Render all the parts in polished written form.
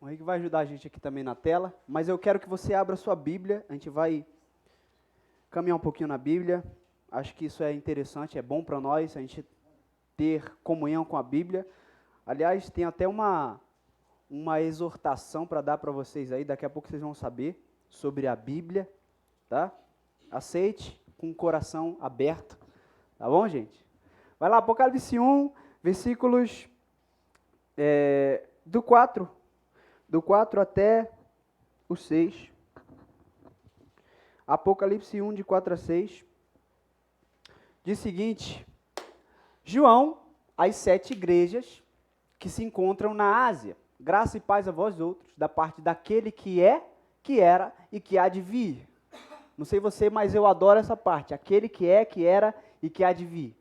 O Henrique vai ajudar a gente aqui também na tela, mas eu quero que você abra sua Bíblia, a gente vai caminhar um pouquinho na Bíblia, acho que isso é interessante, é bom para nós, a gente ter comunhão com a Bíblia. Aliás, tem até uma exortação para dar para vocês aí, daqui a pouco vocês vão saber sobre a Bíblia, tá? Aceite com o coração aberto, tá bom, gente? Vai lá, Apocalipse 1, versículos do 4 até o 6. Apocalipse 1, de 4 a 6. Diz o seguinte: João, às 7 igrejas que se encontram na Ásia, graça e paz a vós outros, da parte daquele que é, que era e que há de vir. Não sei você, mas eu adoro essa parte. Aquele que é, que era e que há de vir.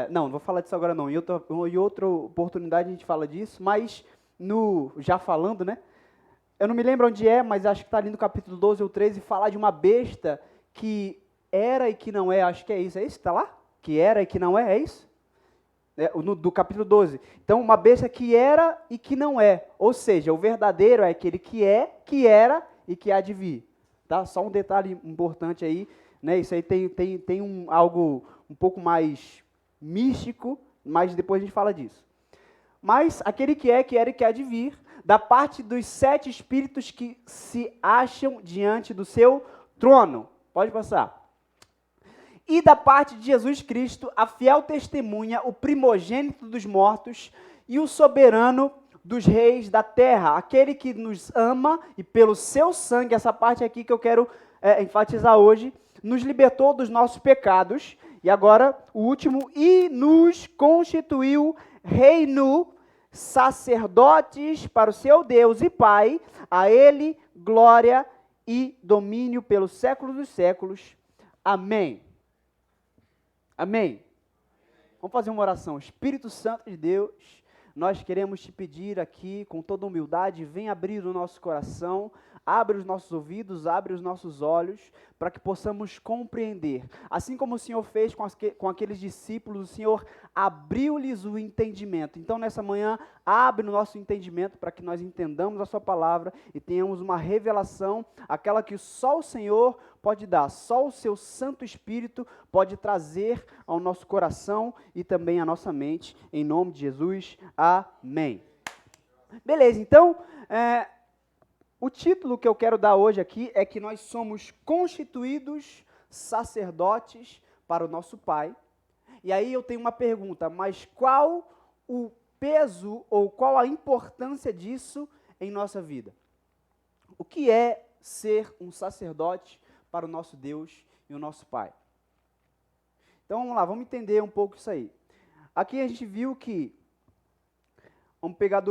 Não vou falar disso agora não. Em outra oportunidade a gente fala disso, mas já falando, né? Eu não me lembro onde é, mas acho que está ali no capítulo 12 ou 13, falar de uma besta que era e que não é. Acho que é isso. É isso que está lá? Que era e que não é isso? Do capítulo 12. Então, uma besta que era e que não é. Ou seja, o verdadeiro é aquele que é, que era e que há de vir. Tá? Só um detalhe importante aí, né? Isso aí tem algo um pouco mais místico, mas depois a gente fala disso. Mas aquele que é, que era e que há de vir, da parte dos 7 espíritos que se acham diante do seu trono. Pode passar. E da parte de Jesus Cristo, a fiel testemunha, o primogênito dos mortos e o soberano dos reis da terra, aquele que nos ama e pelo seu sangue, essa parte aqui que eu quero enfatizar hoje, nos libertou dos nossos pecados, e agora o último, e nos constituiu reino, sacerdotes para o seu Deus e Pai, a ele glória e domínio pelos séculos dos séculos. Amém. Amém. Vamos fazer uma oração. Espírito Santo de Deus, nós queremos te pedir aqui, com toda humildade, vem abrir o nosso coração, abre os nossos ouvidos, abre os nossos olhos, para que possamos compreender. Assim como o Senhor fez com aqueles discípulos, o Senhor abriu-lhes o entendimento. Então, nessa manhã, abre o nosso entendimento para que nós entendamos a sua palavra e tenhamos uma revelação, aquela que só o Senhor pode dar, só o seu Santo Espírito pode trazer ao nosso coração e também à nossa mente, em nome de Jesus, amém. Beleza, então, o título que eu quero dar hoje aqui é que nós somos constituídos sacerdotes para o nosso Pai. E aí eu tenho uma pergunta, mas qual o peso ou qual a importância disso em nossa vida? O que é ser um sacerdote para o nosso Deus e o nosso Pai? Então vamos lá, vamos entender um pouco isso aí. Aqui a gente viu que, vamos pegar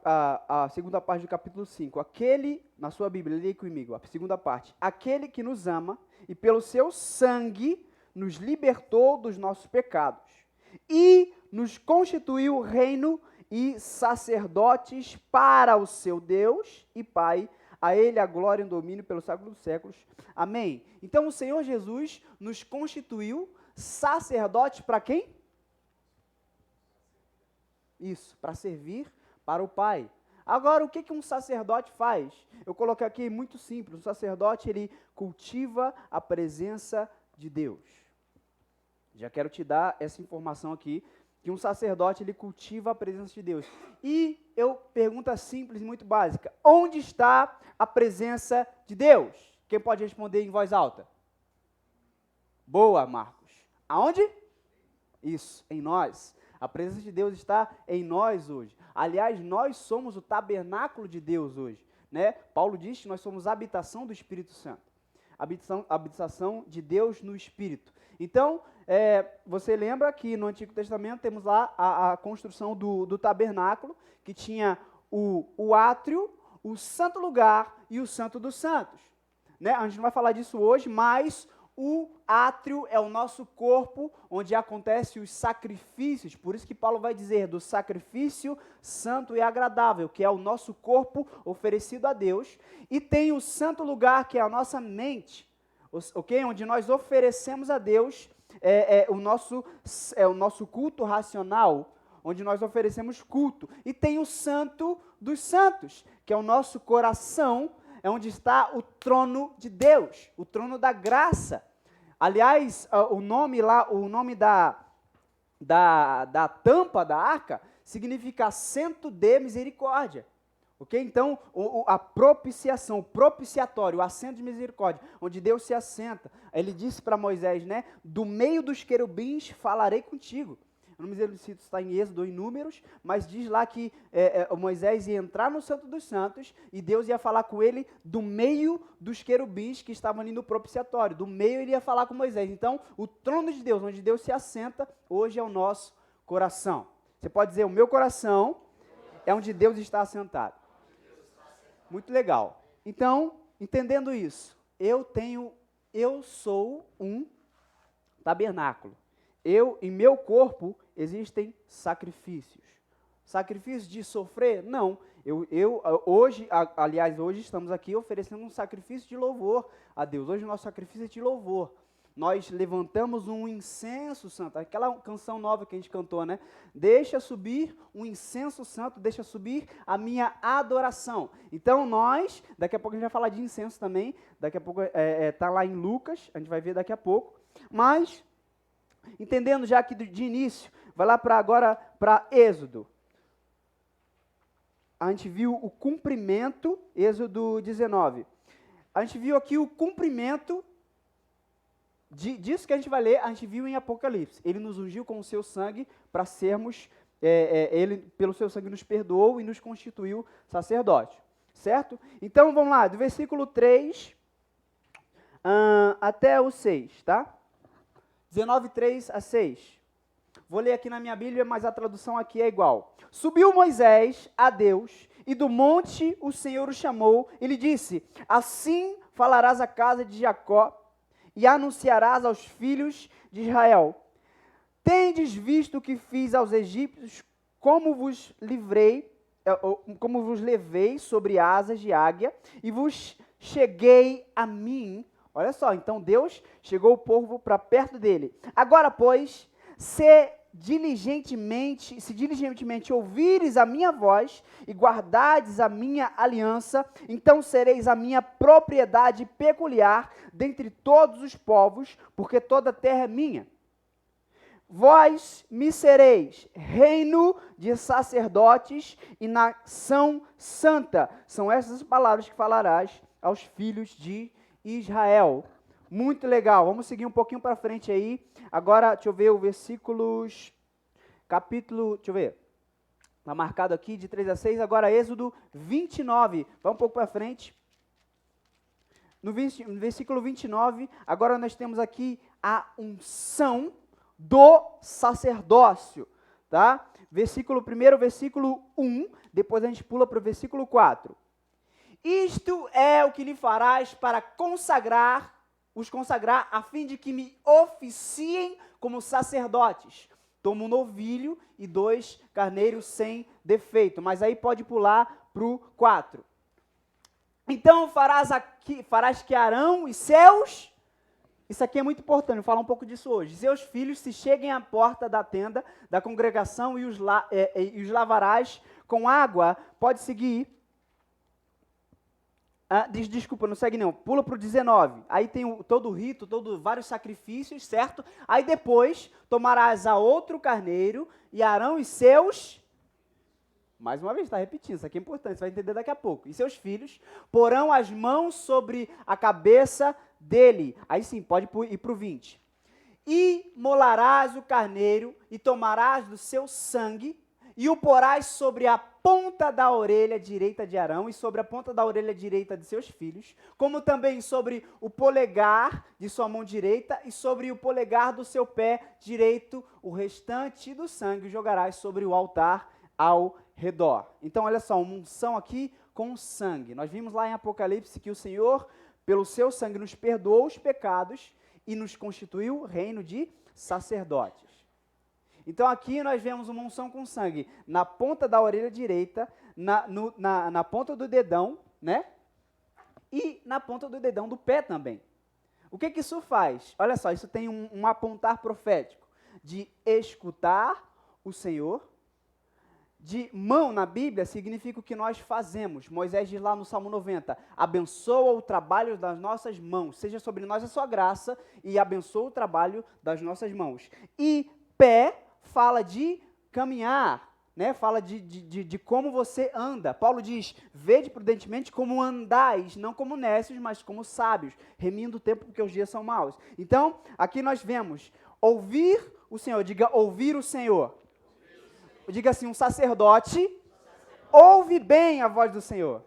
a segunda parte do capítulo 5. Aquele, na sua Bíblia, leia comigo, a segunda parte. Aquele que nos ama e pelo seu sangue nos libertou dos nossos pecados e nos constituiu reino e sacerdotes para o seu Deus e Pai. A ele a glória e o domínio pelos séculos dos séculos. Amém. Então o Senhor Jesus nos constituiu sacerdotes para quem? Isso, para servir para o Pai. Agora, o que um sacerdote faz? Eu coloquei aqui muito simples. O sacerdote, ele cultiva a presença de Deus. Já quero te dar essa informação aqui, que um sacerdote, ele cultiva a presença de Deus. E pergunta simples, muito básica. Onde está a presença de Deus? Quem pode responder em voz alta? Boa, Marcos. Aonde? Isso, em nós. A presença de Deus está em nós hoje. Aliás, nós somos o tabernáculo de Deus hoje, né? Paulo diz que nós somos a habitação do Espírito Santo. Habitação de Deus no Espírito. Então, você lembra que no Antigo Testamento temos lá a construção do tabernáculo, que tinha o átrio, o santo lugar e o santo dos santos. Né? A gente não vai falar disso hoje, mas o átrio é o nosso corpo, onde acontecem os sacrifícios. Por isso que Paulo vai dizer do sacrifício santo e agradável, que é o nosso corpo oferecido a Deus. E tem o santo lugar, que é a nossa mente, okay? Onde nós oferecemos a Deus o nosso culto racional, onde nós oferecemos culto. E tem o Santo dos Santos, que é o nosso coração, é onde está o trono de Deus, o trono da graça. Aliás, o nome da tampa da arca significa assento de misericórdia. Ok? Então, a propiciação, o propiciatório, o assento de misericórdia, onde Deus se assenta. Ele disse para Moisés, né? Do meio dos querubins falarei contigo. Eu não me lembro se está em Êxodo ou em Números, mas diz lá que Moisés ia entrar no Santo dos Santos e Deus ia falar com ele do meio dos querubins que estavam ali no propiciatório. Do meio ele ia falar com Moisés. Então, o trono de Deus, onde Deus se assenta, hoje é o nosso coração. Você pode dizer, o meu coração é onde Deus está assentado. Muito legal. Então, entendendo isso, eu sou um tabernáculo. Em meu corpo existem sacrifícios. Sacrifício de sofrer? Não. Hoje estamos aqui oferecendo um sacrifício de louvor a Deus. Hoje o nosso sacrifício é de louvor. Nós levantamos um incenso santo, aquela canção nova que a gente cantou, né? Deixa subir um incenso santo, deixa subir a minha adoração. Então daqui a pouco a gente vai falar de incenso também, daqui a pouco está lá em Lucas, a gente vai ver daqui a pouco, mas, entendendo já aqui de início, vai lá agora para Êxodo. A gente viu o cumprimento, Êxodo 19, a gente viu aqui o cumprimento disso que a gente vai ler, a gente viu em Apocalipse. Ele nos ungiu com o seu sangue para sermos, ele pelo seu sangue nos perdoou e nos constituiu sacerdote, certo? Então vamos lá, do versículo 3 até o 6, tá? 19, 3 a 6. Vou ler aqui na minha Bíblia, mas a tradução aqui é igual. Subiu Moisés a Deus, e do monte o Senhor o chamou, e lhe disse, assim falarás à casa de Jacó, e anunciarás aos filhos de Israel, tendes visto o que fiz aos egípcios, como vos levei sobre asas de águia, e vos cheguei a mim. Olha só, então Deus chegou o povo para perto dele. Agora, pois, se diligentemente ouvires a minha voz e guardardes a minha aliança, então sereis a minha propriedade peculiar dentre todos os povos, porque toda a terra é minha. Vós me sereis reino de sacerdotes e nação santa. São essas as palavras que falarás aos filhos de Israel. Muito legal, vamos seguir um pouquinho para frente aí. Agora, deixa eu ver o versículos, deixa eu ver, está marcado aqui de 3 a 6, agora Êxodo 29, vamos um pouco para frente. No versículo 29, agora nós temos aqui a unção do sacerdócio, tá? Primeiro versículo 1, depois a gente pula para o versículo 4. Isto é o que lhe farás para os consagrar, a fim de que me oficiem como sacerdotes. Toma um novilho e 2 carneiros sem defeito. Mas aí pode pular para o 4. Então farás que Arão e seus... Isso aqui é muito importante, vou falar um pouco disso hoje. Seus filhos se cheguem à porta da tenda da congregação e os lavarás com água. Pode seguir. Desculpa, não segue não, pula para o 19, aí tem todo o rito, vários sacrifícios, certo? Aí depois, tomarás a outro carneiro, e Arão e seus, mais uma vez, está repetindo, isso aqui é importante, você vai entender daqui a pouco, e seus filhos porão as mãos sobre a cabeça dele, aí sim, pode ir para o 20, e molarás o carneiro, e tomarás do seu sangue, e o porás sobre a ponta da orelha direita de Arão e sobre a ponta da orelha direita de seus filhos, como também sobre o polegar de sua mão direita e sobre o polegar do seu pé direito, o restante do sangue jogarás sobre o altar ao redor. Então, olha só, uma unção aqui com sangue. Nós vimos lá em Apocalipse que o Senhor, pelo seu sangue, nos perdoou os pecados e nos constituiu reino de sacerdotes. Então aqui nós vemos uma unção com sangue na ponta da orelha direita, na ponta do dedão, né? E na ponta do dedão do pé também. O que isso faz? Olha só, isso tem um apontar profético de escutar o Senhor de mão na Bíblia significa o que nós fazemos. Moisés diz lá no Salmo 90, abençoa o trabalho das nossas mãos, seja sobre nós a sua graça e abençoa o trabalho das nossas mãos. E pé fala de caminhar, né? Fala de como você anda. Paulo diz, vede prudentemente como andais, não como necios, mas como sábios, remindo o tempo porque os dias são maus. Então, aqui nós vemos, ouvir o Senhor, diga ouvir o Senhor. Diga assim, um sacerdote ouve bem a voz do Senhor.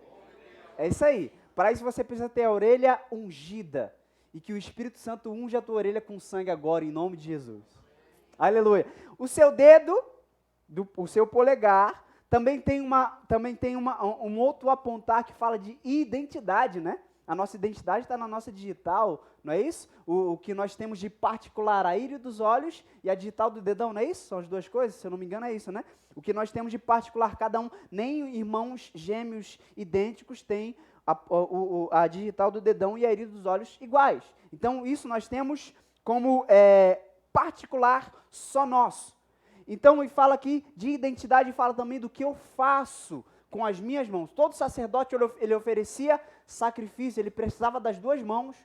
É isso aí. Para isso você precisa ter a orelha ungida. E que o Espírito Santo unja a tua orelha com sangue agora, em nome de Jesus. Aleluia. O seu dedo, o seu polegar, também tem um outro apontar que fala de identidade, né? A nossa identidade está na nossa digital, não é isso? O que nós temos de particular, a íris dos olhos e a digital do dedão, não é isso? São as duas coisas, se eu não me engano é isso, né? O que nós temos de particular, cada um, nem irmãos gêmeos idênticos têm a digital do dedão e a íris dos olhos iguais. Então, isso nós temos como particular só nosso. Então, ele fala aqui de identidade e fala também do que eu faço com as minhas mãos. Todo sacerdote, ele oferecia sacrifício, ele precisava das duas mãos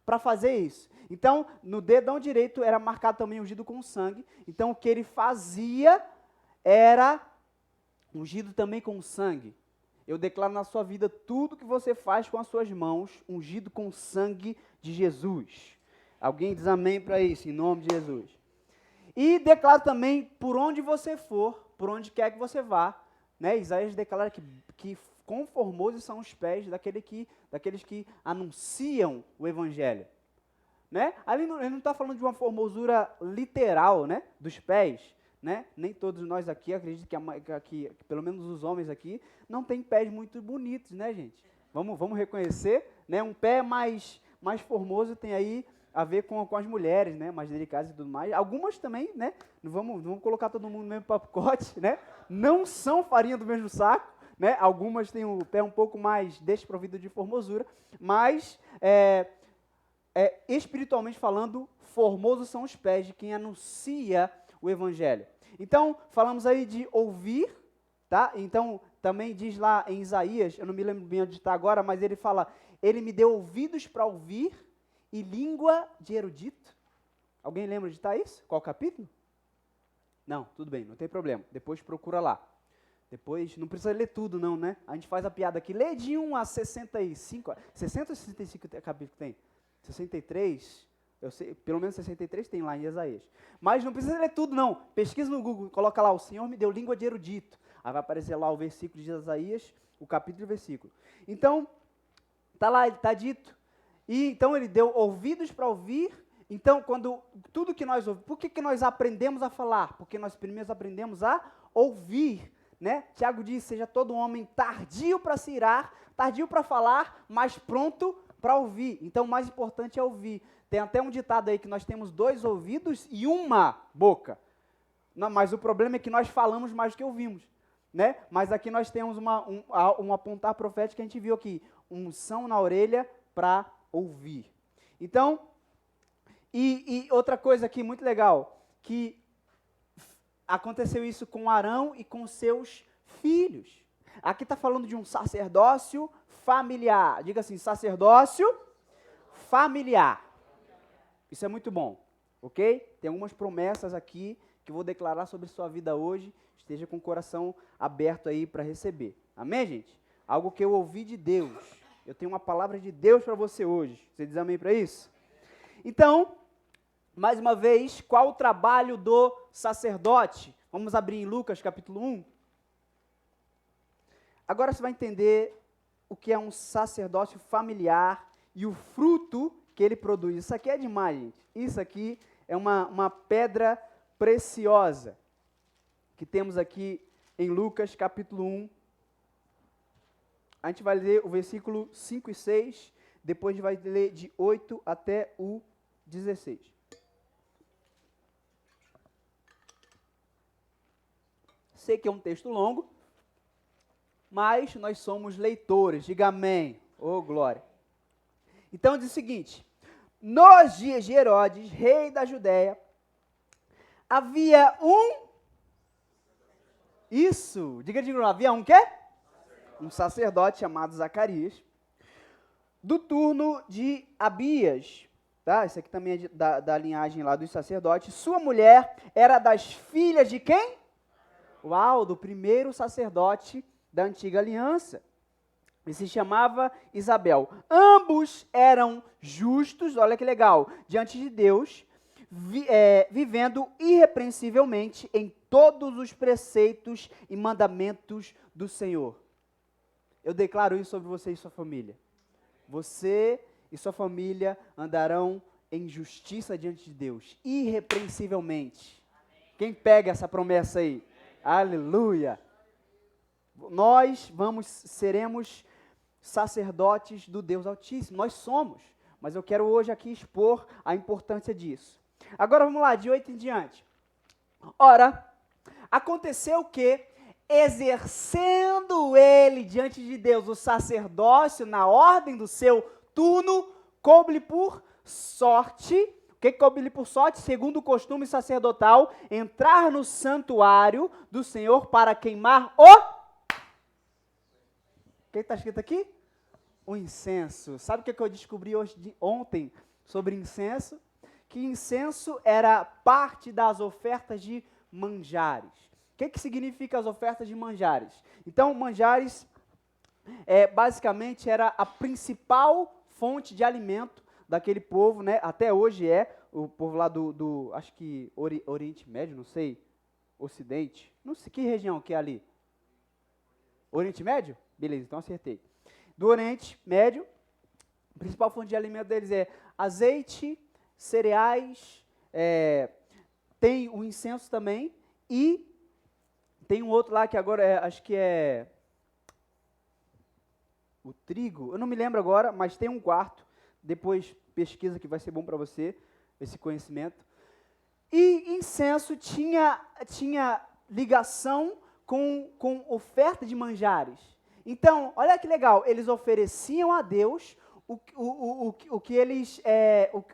para fazer isso. Então, no dedão direito era marcado também ungido com sangue. Então, o que ele fazia era ungido também com sangue. Eu declaro na sua vida tudo que você faz com as suas mãos, ungido com o sangue de Jesus. Alguém diz amém para isso, em nome de Jesus. E declaro também, por onde você for, por onde quer que você vá, né? Isaías declara que quão formosos são os pés daqueles que anunciam o Evangelho. Né? Ali ele não está falando de uma formosura literal, né? Dos pés. Né? Nem todos nós aqui, acredito que pelo menos os homens aqui, não tem pés muito bonitos, né, gente? Vamos reconhecer, né? Um pé mais formoso tem aí a ver com as mulheres, né? Mais delicadas e tudo mais. Algumas também, né? Não vamos colocar todo mundo no mesmo pacote, né? Não são farinha do mesmo saco, né? Algumas têm o pé um pouco mais desprovido de formosura, mas espiritualmente falando, formosos são os pés de quem anuncia o Evangelho. Então, falamos aí de ouvir, tá? Então, também diz lá em Isaías, eu não me lembro bem onde está agora, mas ele fala, ele me deu ouvidos para ouvir e língua de erudito. Alguém lembra de estar isso? Qual capítulo? Não, tudo bem, não tem problema. Depois procura lá. Depois, não precisa ler tudo não, né? A gente faz a piada aqui, lê de 1 a 65, 60 ou 65 capítulo tem? 63, eu sei, pelo menos 63 tem lá em Isaías. Mas não precisa ler tudo não, pesquisa no Google, coloca lá, o Senhor me deu língua de erudito. Aí vai aparecer lá o versículo de Isaías, o capítulo e o versículo. Então, está lá, está dito. E então ele deu ouvidos para ouvir. Então, tudo que nós ouvimos, por que nós aprendemos a falar? Porque nós primeiro aprendemos a ouvir, né? Tiago diz, seja todo homem tardio para se irar, tardio para falar, mas pronto para ouvir. Então, o mais importante é ouvir. Tem até um ditado aí que nós temos 2 ouvidos e uma boca. Não, mas o problema é que nós falamos mais do que ouvimos, né? Mas aqui nós temos um apontar profético que a gente viu aqui, unção na orelha para ouvir. Então, e outra coisa aqui muito legal, que aconteceu isso com Arão e com seus filhos. Aqui está falando de um sacerdócio familiar. Diga assim, sacerdócio familiar. Isso é muito bom, ok? Tem algumas promessas aqui que eu vou declarar sobre sua vida hoje. Esteja com o coração aberto aí para receber. Amém, gente? Algo que eu ouvi de Deus. Eu tenho uma palavra de Deus para você hoje. Você diz amém para isso? Então, mais uma vez, qual o trabalho do sacerdote? Vamos abrir em Lucas capítulo 1. Agora você vai entender o que é um sacerdócio familiar e o fruto que ele produz. Isso aqui é demais, gente. Isso aqui é uma pedra preciosa que temos aqui em Lucas capítulo 1. A gente vai ler o versículo 5 e 6, depois a gente vai ler de 8 até o 16. Sei que é um texto longo, mas nós somos leitores, diga amém, ô glória. Então diz o seguinte, nos dias de Herodes, rei da Judéia, havia um Isso, diga de novo, havia um quê? Um sacerdote chamado Zacarias, do turno de Abias, tá? Esse aqui também é da linhagem lá dos sacerdotes. Sua mulher era das filhas de quem? Uau, do primeiro sacerdote da antiga aliança. E se chamava Isabel. Ambos eram justos, olha que legal, diante de Deus, vivendo irrepreensivelmente em todos os preceitos e mandamentos do Senhor. Eu declaro isso sobre você e sua família. Você e sua família andarão em justiça diante de Deus, irrepreensivelmente. Quem pega essa promessa aí? Aleluia! Nós seremos sacerdotes do Deus Altíssimo. Nós somos. Mas eu quero hoje aqui expor a importância disso. Agora vamos lá, de 8 em diante. Ora, aconteceu que, exercendo ele diante de Deus o sacerdócio na ordem do seu turno, coube-lhe por sorte. O que coube-lhe por sorte? Segundo o costume sacerdotal, entrar no santuário do Senhor para queimar o... O que está escrito aqui? O incenso. Sabe o que eu descobri ontem sobre incenso? Que incenso era parte das ofertas de manjares. O que significa as ofertas de manjares? Então, manjares, basicamente, era a principal fonte de alimento daquele povo, né? Até hoje o povo lá acho que Oriente Médio, não sei, Ocidente, não sei, que região que é ali? Oriente Médio? Beleza, então acertei. Do Oriente Médio, a principal fonte de alimento deles é azeite, cereais, tem o incenso também, e tem um outro lá que agora acho que é o trigo, eu não me lembro agora, mas tem um quarto, depois pesquisa que vai ser bom para você, esse conhecimento. E incenso tinha ligação com oferta de manjares. Então, olha que legal, eles ofereciam a Deus o que eles,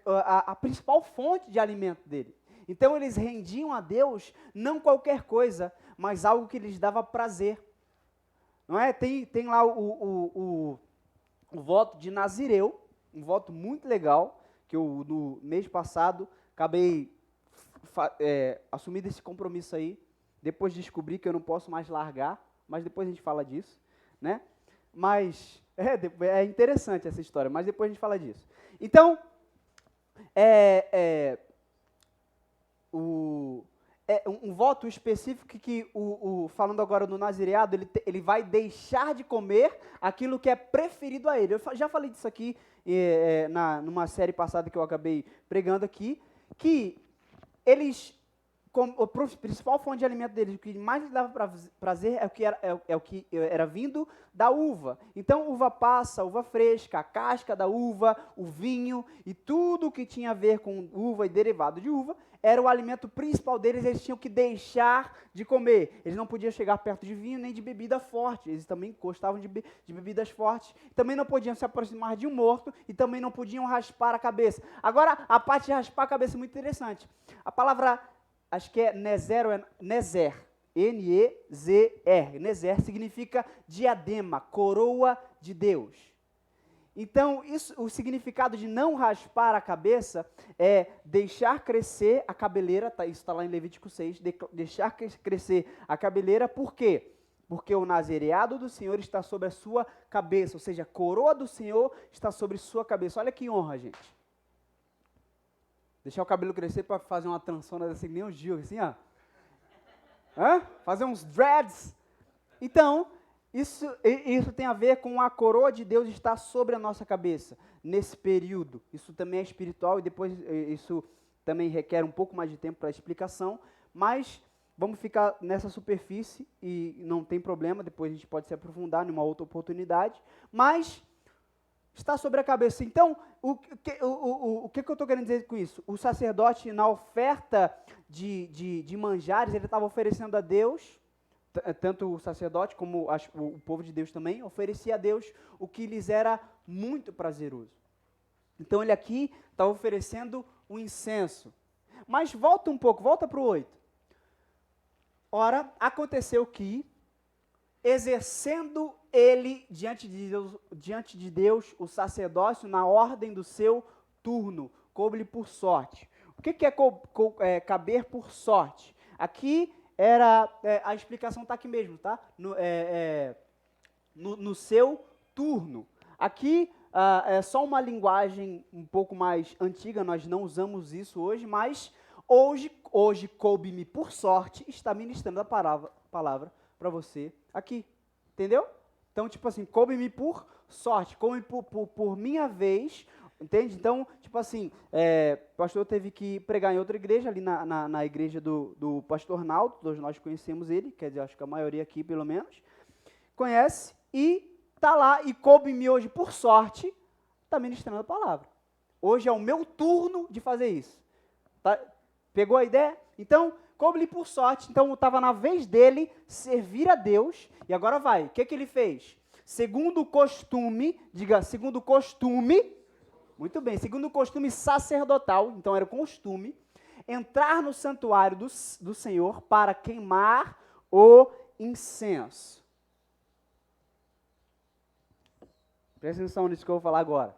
a principal fonte de alimento dele. Então, eles rendiam a Deus não qualquer coisa, mas algo que lhes dava prazer. Não é? Tem lá o voto de Nazireu, um voto muito legal, que eu, no mês passado, acabei assumindo esse compromisso aí, depois descobri que eu não posso mais largar, mas depois a gente fala disso, né? Mas, é interessante essa história, mas depois a gente fala disso. Então, um voto específico que, falando agora do nazireado, ele vai deixar de comer aquilo que é preferido a ele. Eu já falei disso aqui numa série passada que eu acabei pregando aqui, que eles, a principal fonte de alimento deles, o que mais lhes dava prazer é o que era vindo da uva. Então, uva passa, uva fresca, a casca da uva, o vinho e tudo que tinha a ver com uva e derivado de uva, era o alimento principal deles, eles tinham que deixar de comer. Eles não podiam chegar perto de vinho nem de bebida forte, eles também gostavam de bebidas fortes, também não podiam se aproximar de um morto e também não podiam raspar a cabeça. Agora, a parte de raspar a cabeça é muito interessante. A palavra, acho que é Nezer, N-E-Z-R, Nezer significa diadema, coroa de Deus. Então, o significado de não raspar a cabeça é deixar crescer a cabeleira, isso está lá em Levítico 6, deixar crescer a cabeleira, por quê? Porque o nazireado do Senhor está sobre a sua cabeça, ou seja, a coroa do Senhor está sobre sua cabeça. Olha que honra, gente. Deixar o cabelo crescer para fazer uma trançona assim, nem uns dias, assim, ó. Fazer uns dreads. Então, isso tem a ver com a coroa de Deus estar sobre a nossa cabeça, nesse período. Isso também é espiritual e depois isso também requer um pouco mais de tempo para a explicação, mas vamos ficar nessa superfície e não tem problema, depois a gente pode se aprofundar numa outra oportunidade, mas está sobre a cabeça. Então, o que eu estou querendo dizer com isso? O sacerdote, na oferta de manjares, ele estava oferecendo a Deus, tanto o sacerdote como o povo de Deus também, oferecia a Deus o que lhes era muito prazeroso. Então ele aqui está oferecendo o incenso. Mas volta um pouco, volta para o 8. Ora, aconteceu que, exercendo ele diante de Deus o sacerdócio na ordem do seu turno, coube-lhe por sorte. O que caber por sorte? Aqui a explicação está aqui mesmo, tá? No seu turno. Aqui é só uma linguagem um pouco mais antiga, nós não usamos isso hoje, mas hoje coube-me por sorte estar ministrando a palavra para você aqui. Entendeu? Então, tipo assim, coube-me por sorte, coube por minha vez, entende? Então, tipo assim, o pastor teve que pregar em outra igreja, ali na igreja do pastor Naldo, todos nós conhecemos ele, quer dizer, acho que a maioria aqui, pelo menos, conhece, e tá lá, e coube-me hoje, por sorte, tá ministrando a palavra. Hoje é o meu turno de fazer isso. Tá? Pegou a ideia? Então, coube-lhe por sorte, então estava na vez dele servir a Deus, e agora vai, o que ele fez? Segundo o costume, diga, segundo o costume, muito bem, segundo o costume sacerdotal, então era o costume, entrar no santuário do Senhor para queimar o incenso. Presta atenção nisso que eu vou falar agora.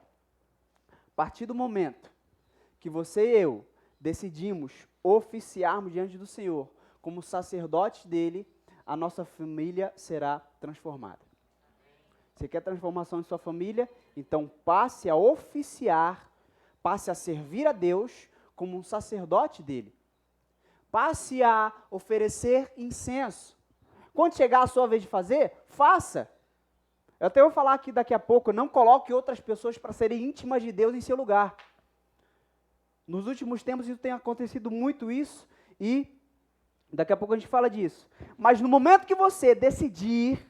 A partir do momento que você e eu decidimos oficiarmos diante do Senhor como sacerdotes dele, a nossa família será transformada. Você quer transformação em sua família? Então passe a oficiar, passe a servir a Deus como um sacerdote dele. Passe a oferecer incenso. Quando chegar a sua vez de fazer, faça. Eu até vou falar aqui daqui a pouco, não coloque outras pessoas para serem íntimas de Deus em seu lugar. Nos últimos tempos isso tem acontecido muito isso, e daqui a pouco a gente fala disso. Mas no momento que você decidir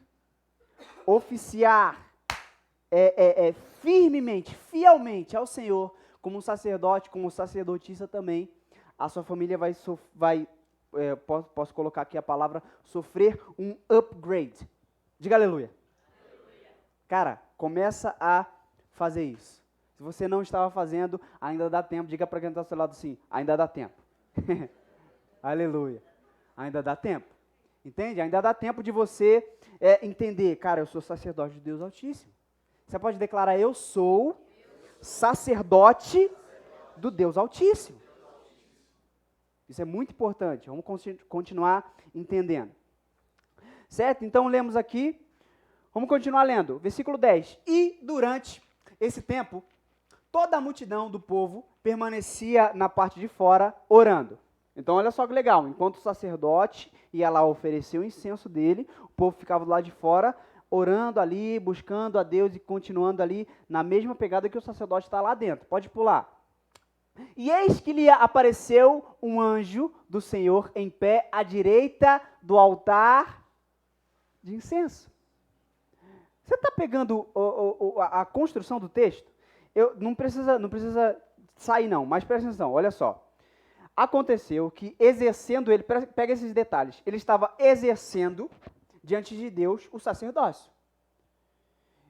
oficiar firmemente, fielmente ao Senhor, como um sacerdote, como sacerdotisa também, a sua família posso colocar aqui a palavra, sofrer um upgrade. Diga aleluia. Cara, começa a fazer isso. Se você não estava fazendo, ainda dá tempo. Diga para quem está ao seu lado assim, ainda dá tempo. Aleluia. Ainda dá tempo. Entende? Ainda dá tempo de você entender, cara, eu sou sacerdote de Deus Altíssimo. Você pode declarar, eu sou sacerdote do Deus Altíssimo. Isso é muito importante. Vamos continuar entendendo. Certo? Então, lemos aqui. Vamos continuar lendo. Versículo 10. E durante esse tempo, toda a multidão do povo permanecia na parte de fora, orando. Então, olha só que legal. Enquanto o sacerdote ia lá oferecer o incenso dele, o povo ficava do lado de fora, orando ali, buscando a Deus e continuando ali na mesma pegada que o sacerdote está lá dentro. Pode pular. E eis que lhe apareceu um anjo do Senhor em pé à direita do altar de incenso. Você está pegando a construção do texto? Não precisa sair não, mas presta atenção, olha só. Aconteceu que exercendo ele, pega esses detalhes, ele estava exercendo diante de Deus o sacerdócio.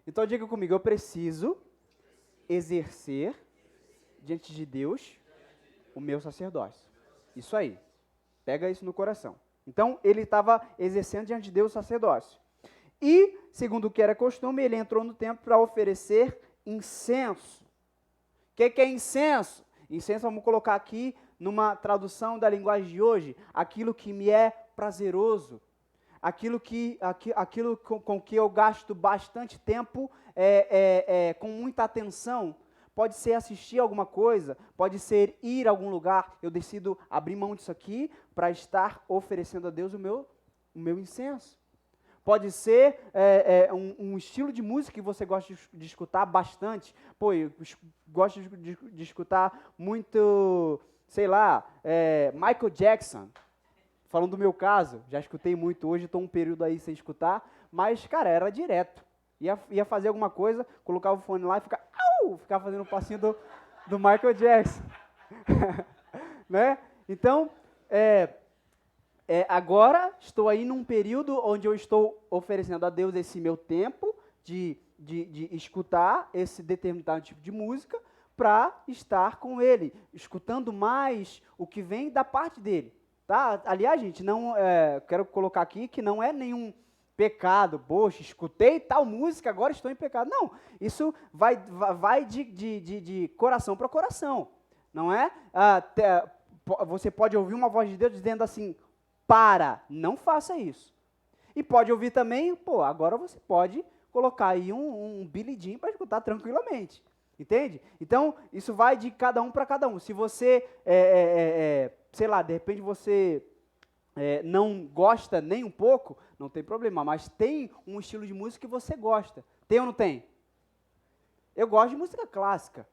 Então diga comigo, eu preciso exercer diante de Deus o meu sacerdócio. Isso aí, pega isso no coração. Então ele estava exercendo diante de Deus o sacerdócio. E, segundo o que era costume, ele entrou no templo para oferecer incenso. O que é incenso? Incenso, vamos colocar aqui, numa tradução da linguagem de hoje, aquilo que me é prazeroso, aquilo com que eu gasto bastante tempo, com muita atenção. Pode ser assistir alguma coisa, pode ser ir a algum lugar. Eu decido abrir mão disso aqui para estar oferecendo a Deus o meu incenso. Pode ser um estilo de música que você gosta de escutar bastante. Pô, eu gosto de escutar muito, sei lá, Michael Jackson. Falando do meu caso, já escutei muito hoje, estou um período aí sem escutar, mas, cara, era direto. Ia fazer alguma coisa, colocava o fone lá e ficava fazendo o passinho do Michael Jackson. Né? Então, agora estou aí num período onde eu estou oferecendo a Deus esse meu tempo de escutar esse determinado tipo de música para estar com Ele, escutando mais o que vem da parte dEle. Tá? Aliás, gente, não, quero colocar aqui que não é nenhum pecado. Poxa, escutei tal música, agora estou em pecado. Não, isso vai de coração para coração. Não é? Você pode ouvir uma voz de Deus dizendo assim, não faça isso. E pode ouvir também, agora você pode colocar aí um Billy Jean para escutar tranquilamente. Entende? Então, isso vai de cada um para cada um. Se você, sei lá, de repente você não gosta nem um pouco, não tem problema, mas tem um estilo de música que você gosta. Tem ou não tem? Eu gosto de música clássica.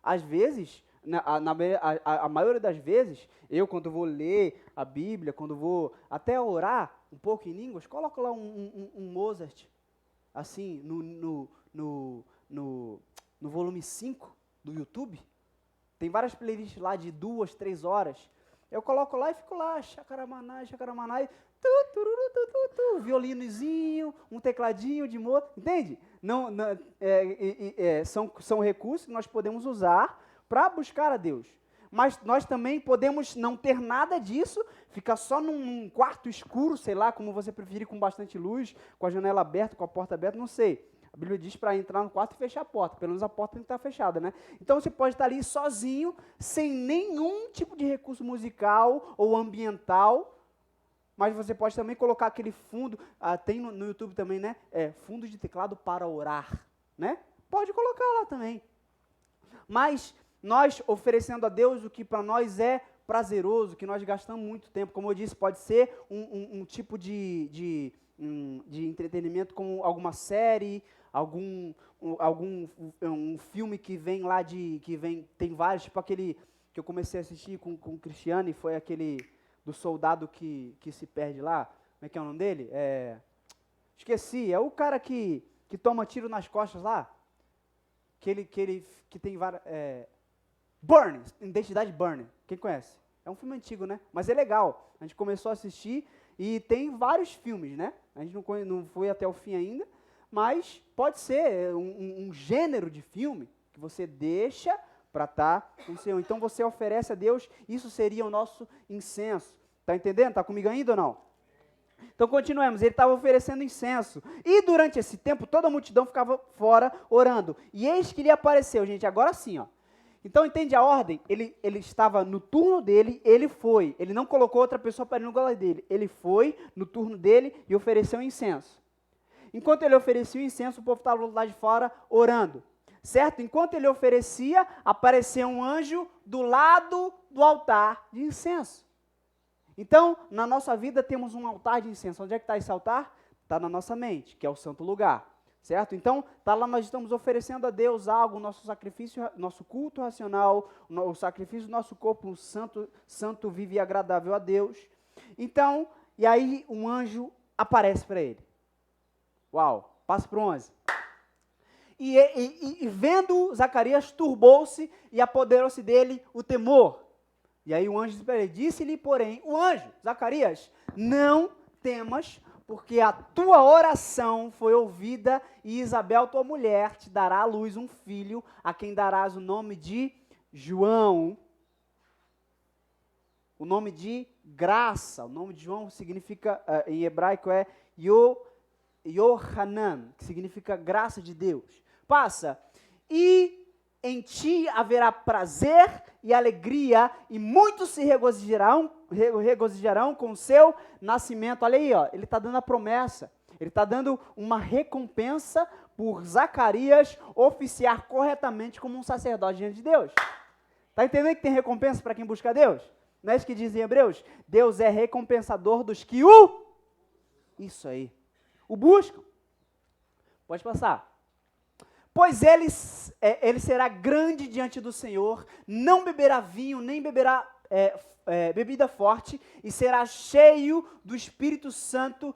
Às vezes, a maioria das vezes, eu quando vou ler a Bíblia, quando vou até orar um pouco em línguas, coloco lá um Mozart, assim, no volume 5 do YouTube. Tem várias playlists lá de 2, 3 horas. Eu coloco lá e fico lá, chacaramaná, violinozinho, um tecladinho de moto, entende? São recursos que nós podemos usar para buscar a Deus. Mas nós também podemos não ter nada disso, ficar só num quarto escuro, sei lá, como você preferir, com bastante luz, com a janela aberta, com a porta aberta, não sei. A Bíblia diz para entrar no quarto e fechar a porta, pelo menos a porta tem que estar fechada, né? Então você pode estar ali sozinho, sem nenhum tipo de recurso musical ou ambiental, mas você pode também colocar aquele fundo, tem no YouTube também, né? Fundo de teclado para orar, né? Pode colocar lá também. Mas nós oferecendo a Deus o que para nós é prazeroso, que nós gastamos muito tempo, como eu disse, pode ser um tipo de entretenimento como alguma série, algum filme que vem lá tem vários, tipo aquele que eu comecei a assistir com o Cristiano, e foi aquele do soldado que se perde lá. Como é que é o nome dele? Esqueci, é o cara que toma tiro nas costas lá, que tem várias... Bourne, Identidade Bourne, quem conhece? É um filme antigo, né? Mas é legal, a gente começou a assistir e tem vários filmes, né? A gente não foi até o fim ainda, mas pode ser um gênero de filme que você deixa para estar com o Senhor. Então você oferece a Deus, isso seria o nosso incenso. Está entendendo? Está comigo ainda ou não? Então continuemos, ele estava oferecendo incenso. E durante esse tempo, toda a multidão ficava fora orando. E eis que lhe apareceu, gente, agora sim, ó. Então entende a ordem? Ele estava no turno dele, ele foi. Ele não colocou outra pessoa para ir no lugar dele. Ele foi no turno dele e ofereceu incenso. Enquanto ele oferecia o incenso, o povo estava lá de fora orando. Certo? Enquanto ele oferecia, apareceu um anjo do lado do altar de incenso. Então, na nossa vida temos um altar de incenso. Onde é que está esse altar? Está na nossa mente, que é o santo lugar. Certo? Então, está lá, nós estamos oferecendo a Deus algo, nosso sacrifício, nosso culto racional, o sacrifício do nosso corpo, um santo, vivo e agradável a Deus. Então, e aí um anjo aparece para ele. Uau, passa para o 11. E vendo Zacarias, turbou-se e apoderou-se dele o temor. E aí o anjo disse-lhe, porém, o anjo, Zacarias, não temas, porque a tua oração foi ouvida e Isabel, tua mulher, te dará à luz um filho, a quem darás o nome de João. O nome de graça. O nome de João significa, em hebraico, é Yohanan, que significa graça de Deus. Passa. E em ti haverá prazer e alegria, e muitos se regozijarão com o seu nascimento. Olha aí, ó, ele está dando a promessa, ele está dando uma recompensa por Zacarias oficiar corretamente como um sacerdote diante de Deus. Está entendendo que tem recompensa para quem busca Deus? Não é isso que diz em Hebreus? Deus é recompensador dos que isso aí, o buscam. Pode passar. Pois ele será grande diante do Senhor, não beberá vinho, nem beberá bebida forte, e será cheio do Espírito Santo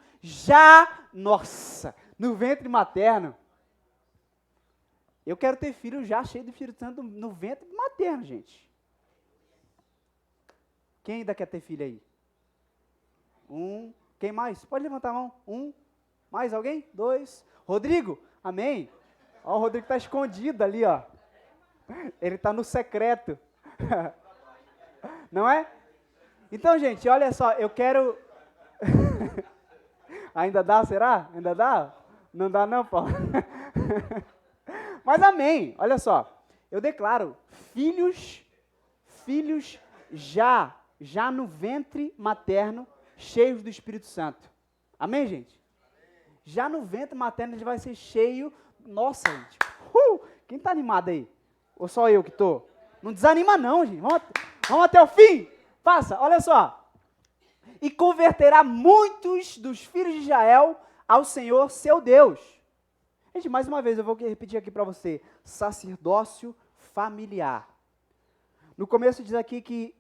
no ventre materno. Eu quero ter filho já cheio do Espírito Santo no ventre materno, gente. Quem ainda quer ter filho aí? Quem mais? Pode levantar a mão. Mais alguém? 2. Rodrigo? Amém. Ó, o Rodrigo está escondido ali, ó. Ele está no secreto. Não é? Então, gente, olha só, eu quero... Ainda dá, será? Ainda dá? Não dá não, Paulo? Mas amém, olha só. Eu declaro, filhos já no ventre materno, cheios do Espírito Santo. Amém, gente? Já no ventre materno ele vai ser cheio. Nossa, gente. Quem está animado aí? Ou só eu que estou? Não desanima não, gente. Vamos até o fim. Passa, olha só. E converterá muitos dos filhos de Israel ao Senhor, seu Deus. Gente, mais uma vez, eu vou repetir aqui para você. Sacerdócio familiar. No começo diz aqui que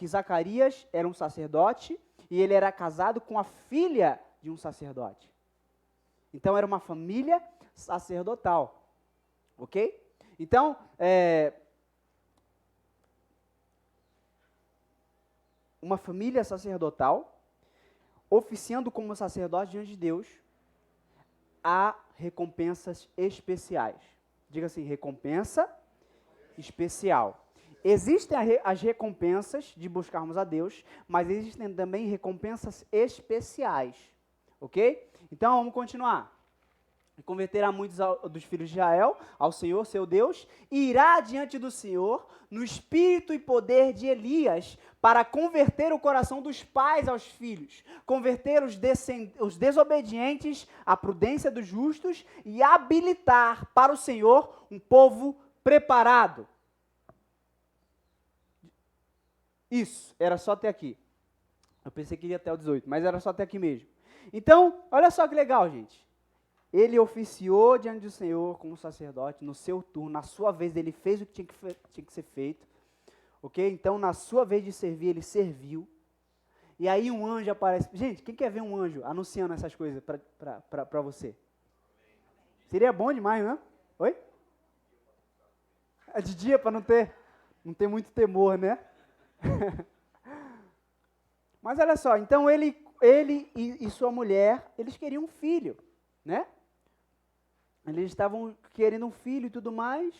Zacarias era um sacerdote e ele era casado com a filha de um sacerdote. Então, era uma família sacerdotal. Ok? Então, uma família sacerdotal, oficiando como sacerdote diante de Deus, há recompensas especiais. Diga assim, recompensa especial. Existem as recompensas de buscarmos a Deus, mas existem também recompensas especiais. Ok? Então, vamos continuar. Converterá muitos dos filhos de Israel ao Senhor, seu Deus, e irá diante do Senhor no espírito e poder de Elias, para converter o coração dos pais aos filhos, converter os desobedientes à prudência dos justos e habilitar para o Senhor um povo preparado. Isso, era só até aqui. Eu pensei que ia até o 18, mas era só até aqui mesmo. Então, olha só que legal, gente. Ele oficiou diante do Senhor como sacerdote, no seu turno, na sua vez ele fez o que tinha que ser feito, ok? Então, na sua vez de servir, ele serviu, e aí um anjo aparece. Gente, quem quer ver um anjo anunciando essas coisas para você? Seria bom demais, não é? Oi? É de dia para não ter muito temor, né? Mas olha só, então ele e sua mulher, eles queriam um filho, né? Eles estavam querendo um filho e tudo mais,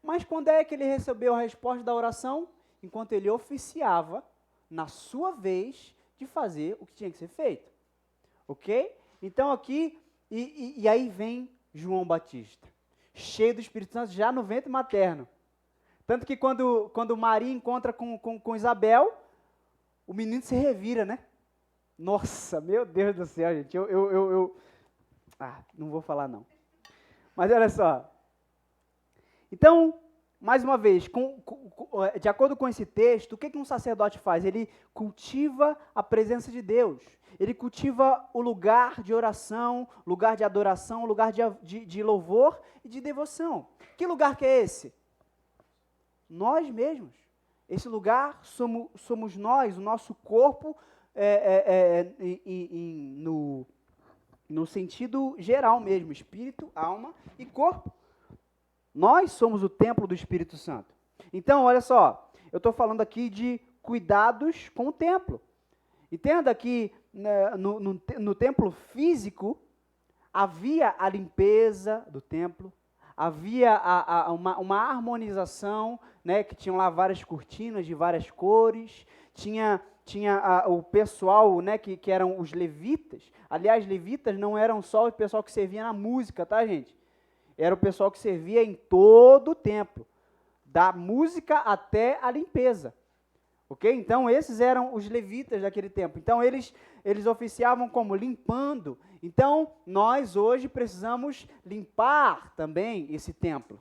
mas quando é que ele recebeu a resposta da oração? Enquanto ele oficiava, na sua vez, de fazer o que tinha que ser feito. Ok? Então aqui, e aí vem João Batista, cheio do Espírito Santo, já no ventre materno. Tanto que quando Maria encontra com Isabel, o menino se revira, né? Nossa, meu Deus do céu, gente, não vou falar não. Mas olha só. Então, mais uma vez, de acordo com esse texto, o que um sacerdote faz? Ele cultiva a presença de Deus. Ele cultiva o lugar de oração, lugar de adoração, lugar de louvor e de devoção. Que lugar que é esse? Nós mesmos. Esse lugar somos nós, o nosso corpo, no sentido geral mesmo, espírito, alma e corpo. Nós somos o templo do Espírito Santo. Então, olha só, eu estou falando aqui de cuidados com o templo. Entenda que no templo físico, havia a limpeza do templo, havia uma harmonização, né, que tinham lá várias cortinas de várias cores, tinha o pessoal, né, que eram os levitas. Aliás, levitas não eram só o pessoal que servia na música, tá, gente? Era o pessoal que servia em todo o templo, da música até a limpeza. Ok? Então, esses eram os levitas daquele tempo. Então, eles oficiavam como? Limpando. Então, nós hoje precisamos limpar também esse templo.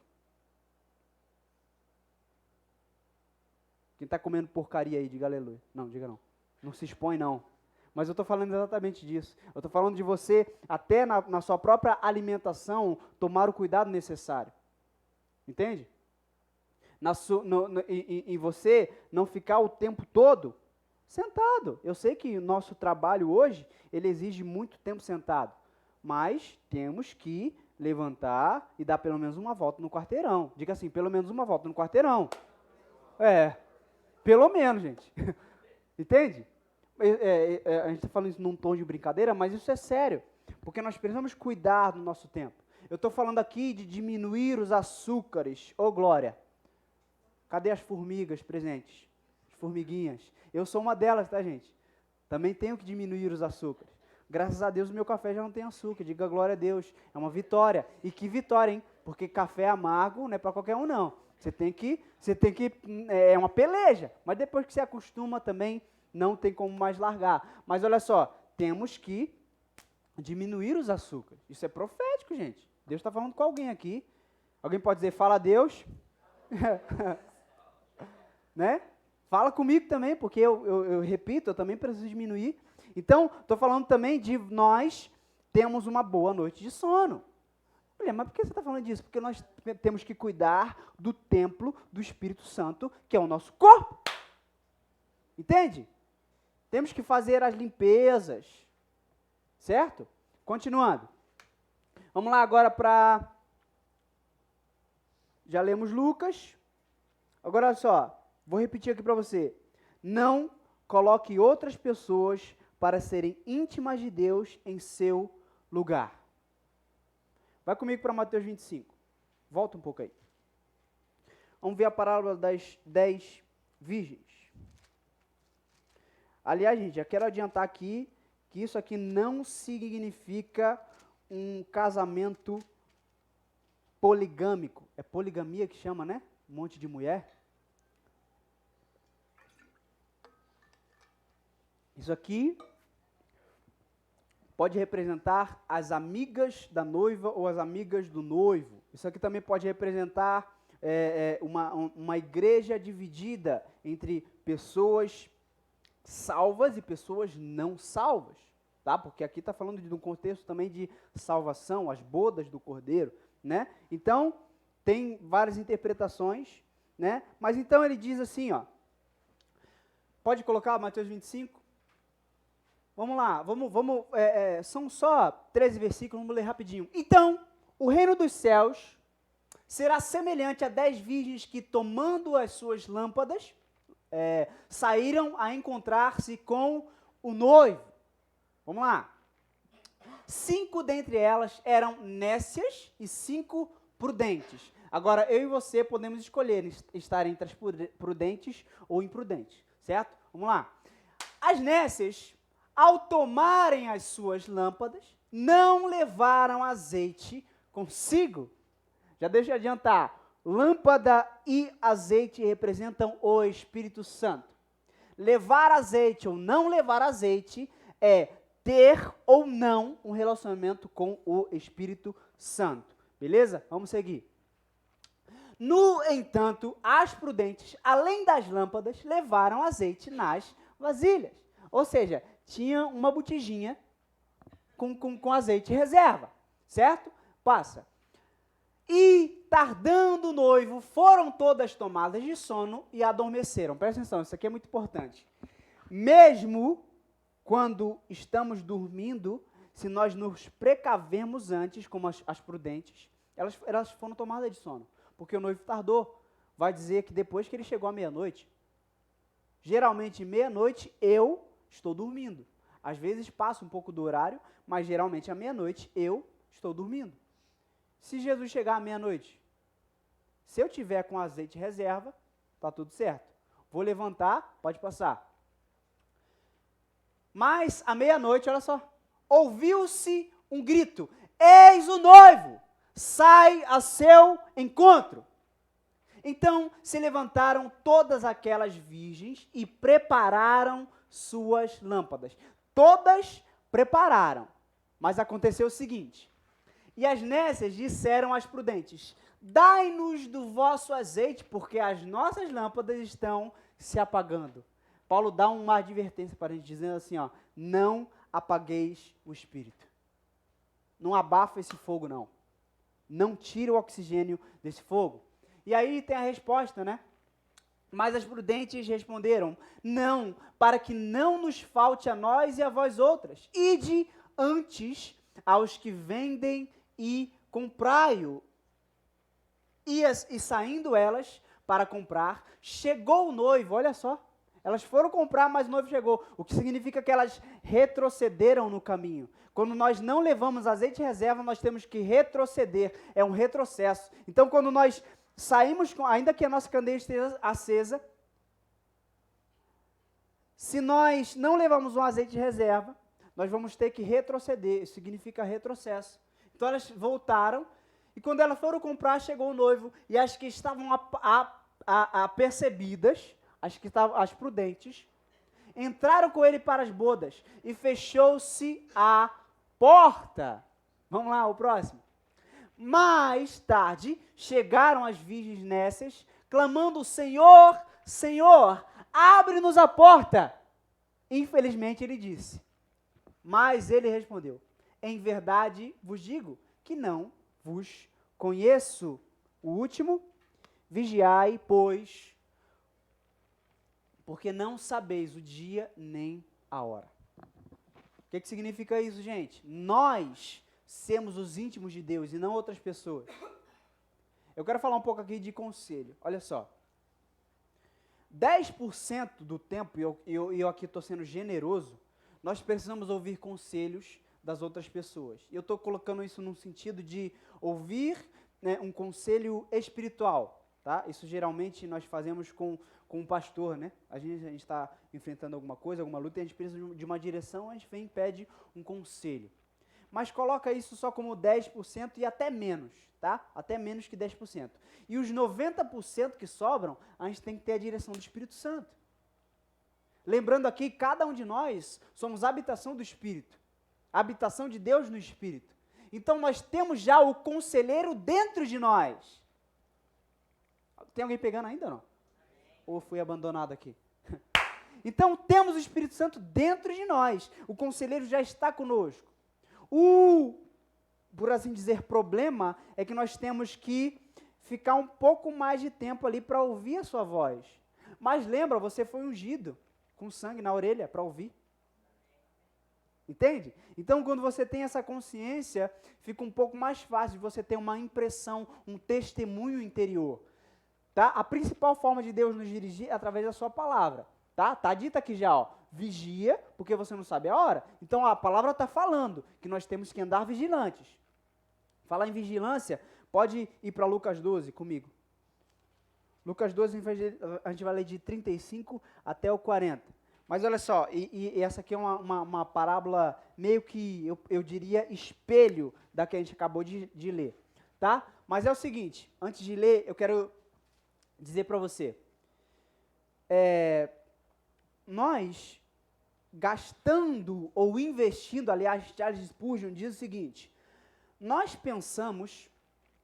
Quem está comendo porcaria aí, diga aleluia. Não, diga não. Não se expõe, não. Mas eu estou falando exatamente disso. Eu estou falando de você, até na sua própria alimentação, tomar o cuidado necessário. Entende? Em você não ficar o tempo todo sentado. Eu sei que o nosso trabalho hoje, ele exige muito tempo sentado. Mas temos que levantar e dar pelo menos uma volta no quarteirão. Diga assim, pelo menos uma volta no quarteirão. Pelo menos, gente. Entende? A gente está falando isso num tom de brincadeira, mas isso é sério, porque nós precisamos cuidar do nosso tempo. Eu estou falando aqui de diminuir os açúcares. Ô, glória! Cadê as formigas presentes? formiguinhas. Eu sou uma delas, tá, gente? Também tenho que diminuir os açúcares. Graças a Deus o meu café já não tem açúcar. Diga glória a Deus. É uma vitória. E que vitória, hein? Porque café amargo não é para qualquer um, não. Você tem que, é uma peleja. Mas depois que você acostuma também, não tem como mais largar. Mas olha só, temos que diminuir os açúcares. Isso é profético, gente. Deus está falando com alguém aqui. Alguém pode dizer, fala a Deus. Né? Fala comigo também, porque eu repito, eu também preciso diminuir. Então, estou falando também de nós temos uma boa noite de sono. Olha, mas por que você está falando disso? Porque nós temos que cuidar do templo do Espírito Santo, que é o nosso corpo. Entende? Temos que fazer as limpezas. Certo? Continuando. Vamos lá agora para... Já lemos Lucas. Agora, olha só. Vou repetir aqui para você. Não coloque outras pessoas para serem íntimas de Deus em seu lugar. Vai comigo para Mateus 25. Volta um pouco aí. Vamos ver a parábola das 10 virgens. Aliás, gente, já quero adiantar aqui que isso aqui não significa um casamento poligâmico. É poligamia que chama, né? Um monte de mulher. Isso aqui pode representar as amigas da noiva ou as amigas do noivo. Isso aqui também pode representar uma igreja dividida entre pessoas salvas e pessoas não salvas, tá? Porque aqui está falando de um contexto também de salvação, as bodas do Cordeiro, né? Então, tem várias interpretações, né? Mas então ele diz assim, ó, pode colocar Mateus 25? Vamos lá, são só 13 versículos, vamos ler rapidinho. Então, o reino dos céus será semelhante a 10 virgens que, tomando as suas lâmpadas, saíram a encontrar-se com o noivo. Vamos lá. 5 dentre elas eram nécias e 5 prudentes. Agora, eu e você podemos escolher estar entre as prudentes ou imprudentes, certo? Vamos lá. As nécias, ao tomarem as suas lâmpadas, não levaram azeite consigo. Já deixa eu adiantar. Lâmpada e azeite representam o Espírito Santo. Levar azeite ou não levar azeite é ter ou não um relacionamento com o Espírito Santo. Beleza? Vamos seguir. No entanto, as prudentes, além das lâmpadas, levaram azeite nas vasilhas. Ou seja, tinha uma botijinha com azeite reserva. Certo? Passa. E, tardando o noivo, foram todas tomadas de sono e adormeceram. Presta atenção, isso aqui é muito importante. Mesmo quando estamos dormindo, se nós nos precavermos antes, como as prudentes, elas foram tomadas de sono, porque o noivo tardou. Vai dizer que depois que ele chegou à meia-noite, geralmente meia-noite eu estou dormindo. Às vezes passa um pouco do horário, mas geralmente à meia-noite eu estou dormindo. Se Jesus chegar à meia-noite, se eu tiver com azeite reserva, está tudo certo. Vou levantar, pode passar. Mas, à meia-noite, olha só, ouviu-se um grito, eis o noivo, sai a seu encontro. Então, se levantaram todas aquelas virgens e prepararam suas lâmpadas. Todas prepararam, mas aconteceu o seguinte, e as nécias disseram às prudentes, dai-nos do vosso azeite, porque as nossas lâmpadas estão se apagando. Paulo dá uma advertência para a gente, dizendo assim, ó, não apagueis o espírito. Não abafa esse fogo, não. Não tire o oxigênio desse fogo. E aí tem a resposta, né? Mas as prudentes responderam, não, para que não nos falte a nós e a vós outras. Ide antes aos que vendem e comprai-o. E saindo elas para comprar, chegou o noivo, olha só. Elas foram comprar, mas o noivo chegou. O que significa que elas retrocederam no caminho. Quando nós não levamos azeite em reserva, nós temos que retroceder. É um retrocesso. Então, quando nós saímos, ainda que a nossa candeia esteja acesa, Se nós não levamos um azeite de reserva, nós vamos ter que retroceder, isso significa retrocesso. Então elas voltaram, e quando elas foram comprar, chegou o noivo, e as que estavam apercebidas, as prudentes, entraram com ele para as bodas, e fechou-se a porta. Vamos lá, o próximo. Mais tarde, chegaram as virgens nécias, clamando, Senhor, Senhor, abre-nos a porta. Infelizmente, ele disse. Mas ele respondeu, em verdade vos digo que não vos conheço. O último, vigiai, pois, porque não sabeis o dia nem a hora. O que significa isso, gente? Nós sermos os íntimos de Deus e não outras pessoas. Eu quero falar um pouco aqui de conselho. Olha só. 10% do tempo, e eu aqui estou sendo generoso, nós precisamos ouvir conselhos das outras pessoas. E eu estou colocando isso num sentido de ouvir, né, um conselho espiritual. Tá? Isso geralmente nós fazemos com um pastor, né? A gente está enfrentando alguma coisa, alguma luta, e a gente precisa de uma direção, a gente vem e pede um conselho. Mas coloca isso só como 10% e até menos, tá? Até menos que 10%. E os 90% que sobram, a gente tem que ter a direção do Espírito Santo. Lembrando aqui, cada um de nós somos habitação do Espírito. Habitação de Deus no Espírito. Então nós temos já o conselheiro dentro de nós. Tem alguém pegando ainda ou não? Ou fui abandonado aqui? Então temos o Espírito Santo dentro de nós. O conselheiro já está conosco. Por assim dizer, problema é que nós temos que ficar um pouco mais de tempo ali para ouvir a sua voz. Mas lembra, você foi ungido com sangue na orelha para ouvir. Entende? Então, quando você tem essa consciência, fica um pouco mais fácil de você ter uma impressão, um testemunho interior. Tá? A principal forma de Deus nos dirigir é através da sua palavra. Tá dito aqui já, ó, vigia, porque você não sabe a hora. Então a palavra está falando que nós temos que andar vigilantes. Falar em vigilância, pode ir para Lucas 12 comigo. Lucas 12, a gente vai ler de 35 até o 40. Mas olha só, e essa aqui é uma parábola meio que, eu diria, espelho da que a gente acabou de ler. Tá? Mas é o seguinte, antes de ler, eu quero dizer para você. Nós, gastando ou investindo, aliás, Charles Spurgeon diz o seguinte, nós pensamos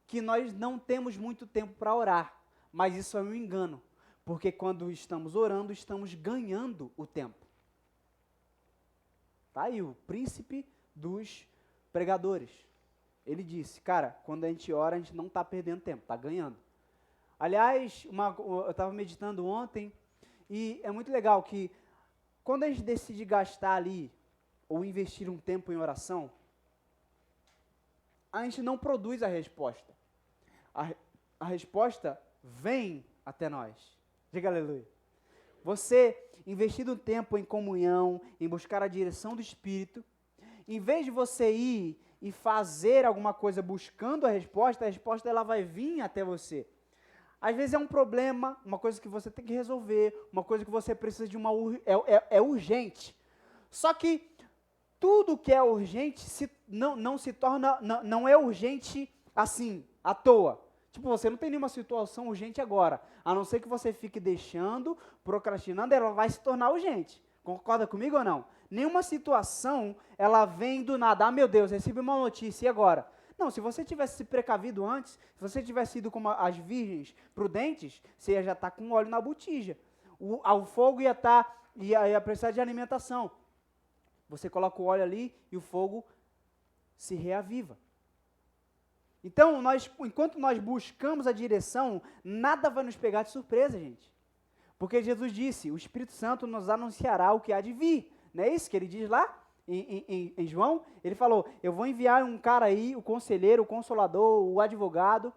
que nós não temos muito tempo para orar, mas isso é um engano, porque quando estamos orando, estamos ganhando o tempo. Tá aí o príncipe dos pregadores. Ele disse, cara, quando a gente ora, a gente não está perdendo tempo, está ganhando. Aliás, eu estava meditando ontem, e é muito legal que, quando a gente decide gastar ali, ou investir um tempo em oração, a gente não produz a resposta. A resposta vem até nós. Diga aleluia. Você, investindo tempo em comunhão, em buscar a direção do Espírito, em vez de você ir e fazer alguma coisa buscando a resposta ela vai vir até você. Às vezes é um problema, uma coisa que você tem que resolver, uma coisa que você precisa de é urgente. Só que tudo que é urgente não é urgente assim, à toa. Tipo, você não tem nenhuma situação urgente agora, a não ser que você fique deixando, procrastinando, ela vai se tornar urgente. Concorda comigo ou não? Nenhuma situação, ela vem do nada. Ah, meu Deus, recebi uma notícia, e agora? Não, se você tivesse se precavido antes, se você tivesse ido como as virgens prudentes, você ia já estar com óleo na botija. O fogo ia precisar de alimentação. Você coloca o óleo ali e o fogo se reaviva. Então, enquanto nós buscamos a direção, nada vai nos pegar de surpresa, gente. Porque Jesus disse, o Espírito Santo nos anunciará o que há de vir. Não é isso que ele diz lá? Em João, ele falou, eu vou enviar um cara aí, o conselheiro, o consolador, o advogado,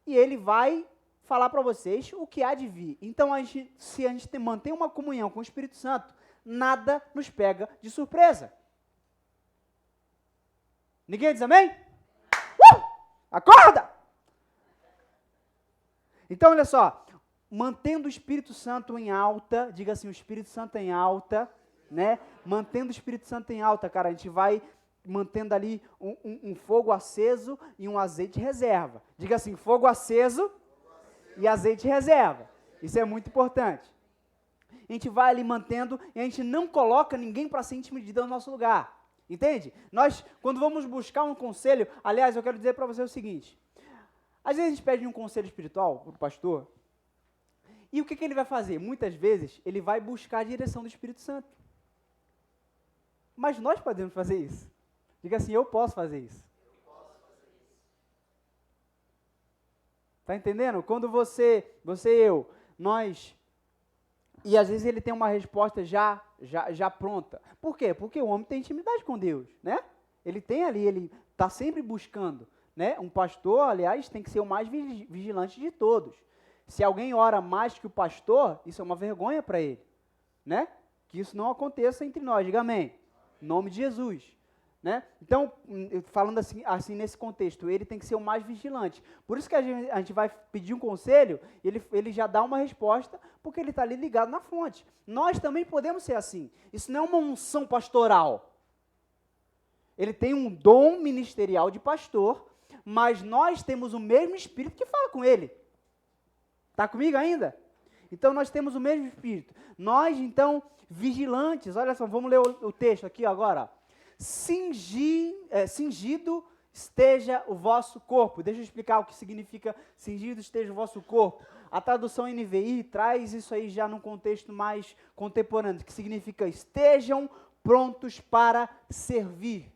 e ele vai falar para vocês o que há de vir. Então, se a gente mantém uma comunhão com o Espírito Santo, nada nos pega de surpresa. Ninguém diz amém? Acorda! Então, olha só, mantendo o Espírito Santo em alta, diga assim, o Espírito Santo em alta, né? Mantendo o Espírito Santo em alta, cara, a gente vai mantendo ali um fogo aceso e um azeite reserva. Diga assim, fogo aceso e azeite reserva. Isso é muito importante. A gente vai ali mantendo e a gente não coloca ninguém para ser intimidado no nosso lugar. Entende? Nós, quando vamos buscar um conselho, aliás, eu quero dizer para você o seguinte, às vezes a gente pede um conselho espiritual para o pastor, e o que ele vai fazer? Muitas vezes, ele vai buscar a direção do Espírito Santo. Mas nós podemos fazer isso. Diga assim, eu posso fazer isso. Está entendendo? Quando você e eu, nós... E às vezes ele tem uma resposta já pronta. Por quê? Porque o homem tem intimidade com Deus, né? Ele tem ali, ele está sempre buscando, né? Um pastor, aliás, tem que ser o mais vigilante de todos. Se alguém ora mais que o pastor, isso é uma vergonha para ele, né? Que isso não aconteça entre nós, diga amém. Em nome de Jesus. Né? Então, falando assim nesse contexto, ele tem que ser o mais vigilante. Por isso que a gente vai pedir um conselho, ele já dá uma resposta, porque ele está ali ligado na fonte. Nós também podemos ser assim. Isso não é uma unção pastoral. Ele tem um dom ministerial de pastor, mas nós temos o mesmo Espírito que fala com ele. Está comigo ainda? Então, nós temos o mesmo Espírito. Nós, então, vigilantes, olha só, vamos ler o texto aqui agora, cingido esteja o vosso corpo. Deixa eu explicar o que significa cingido esteja o vosso corpo. A tradução NVI traz isso aí já num contexto mais contemporâneo, que significa estejam prontos para servir.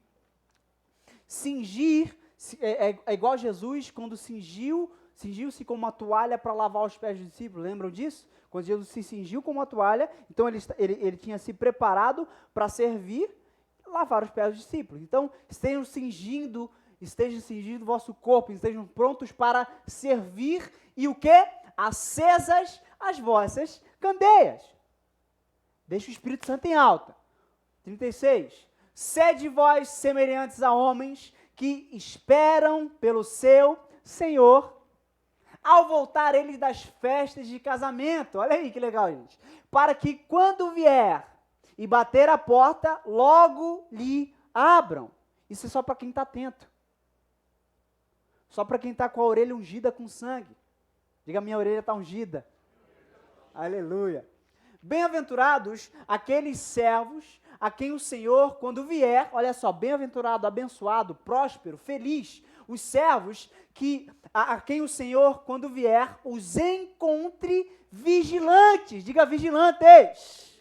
Cingir é igual Jesus quando cingiu-se com uma toalha para lavar os pés dos discípulos. Lembram disso? Quando Jesus se cingiu com uma toalha, então ele tinha se preparado para servir, lavar os pés dos discípulos. Então, estejam cingindo o vosso corpo, estejam prontos para servir e o quê? Acesas as vossas candeias. Deixa o Espírito Santo em alta. 36. Sede vós semelhantes a homens que esperam pelo seu Senhor, ao voltar eles das festas de casamento. Olha aí que legal, gente. Para que quando vier e bater a porta, logo lhe abram. Isso é só para quem está atento. Só para quem está com a orelha ungida com sangue. Diga, minha orelha está ungida. Aleluia. Bem-aventurados aqueles servos a quem o Senhor, quando vier, olha só, bem-aventurado, abençoado, próspero, feliz, os servos a quem o Senhor, quando vier, os encontre vigilantes. Diga, vigilantes.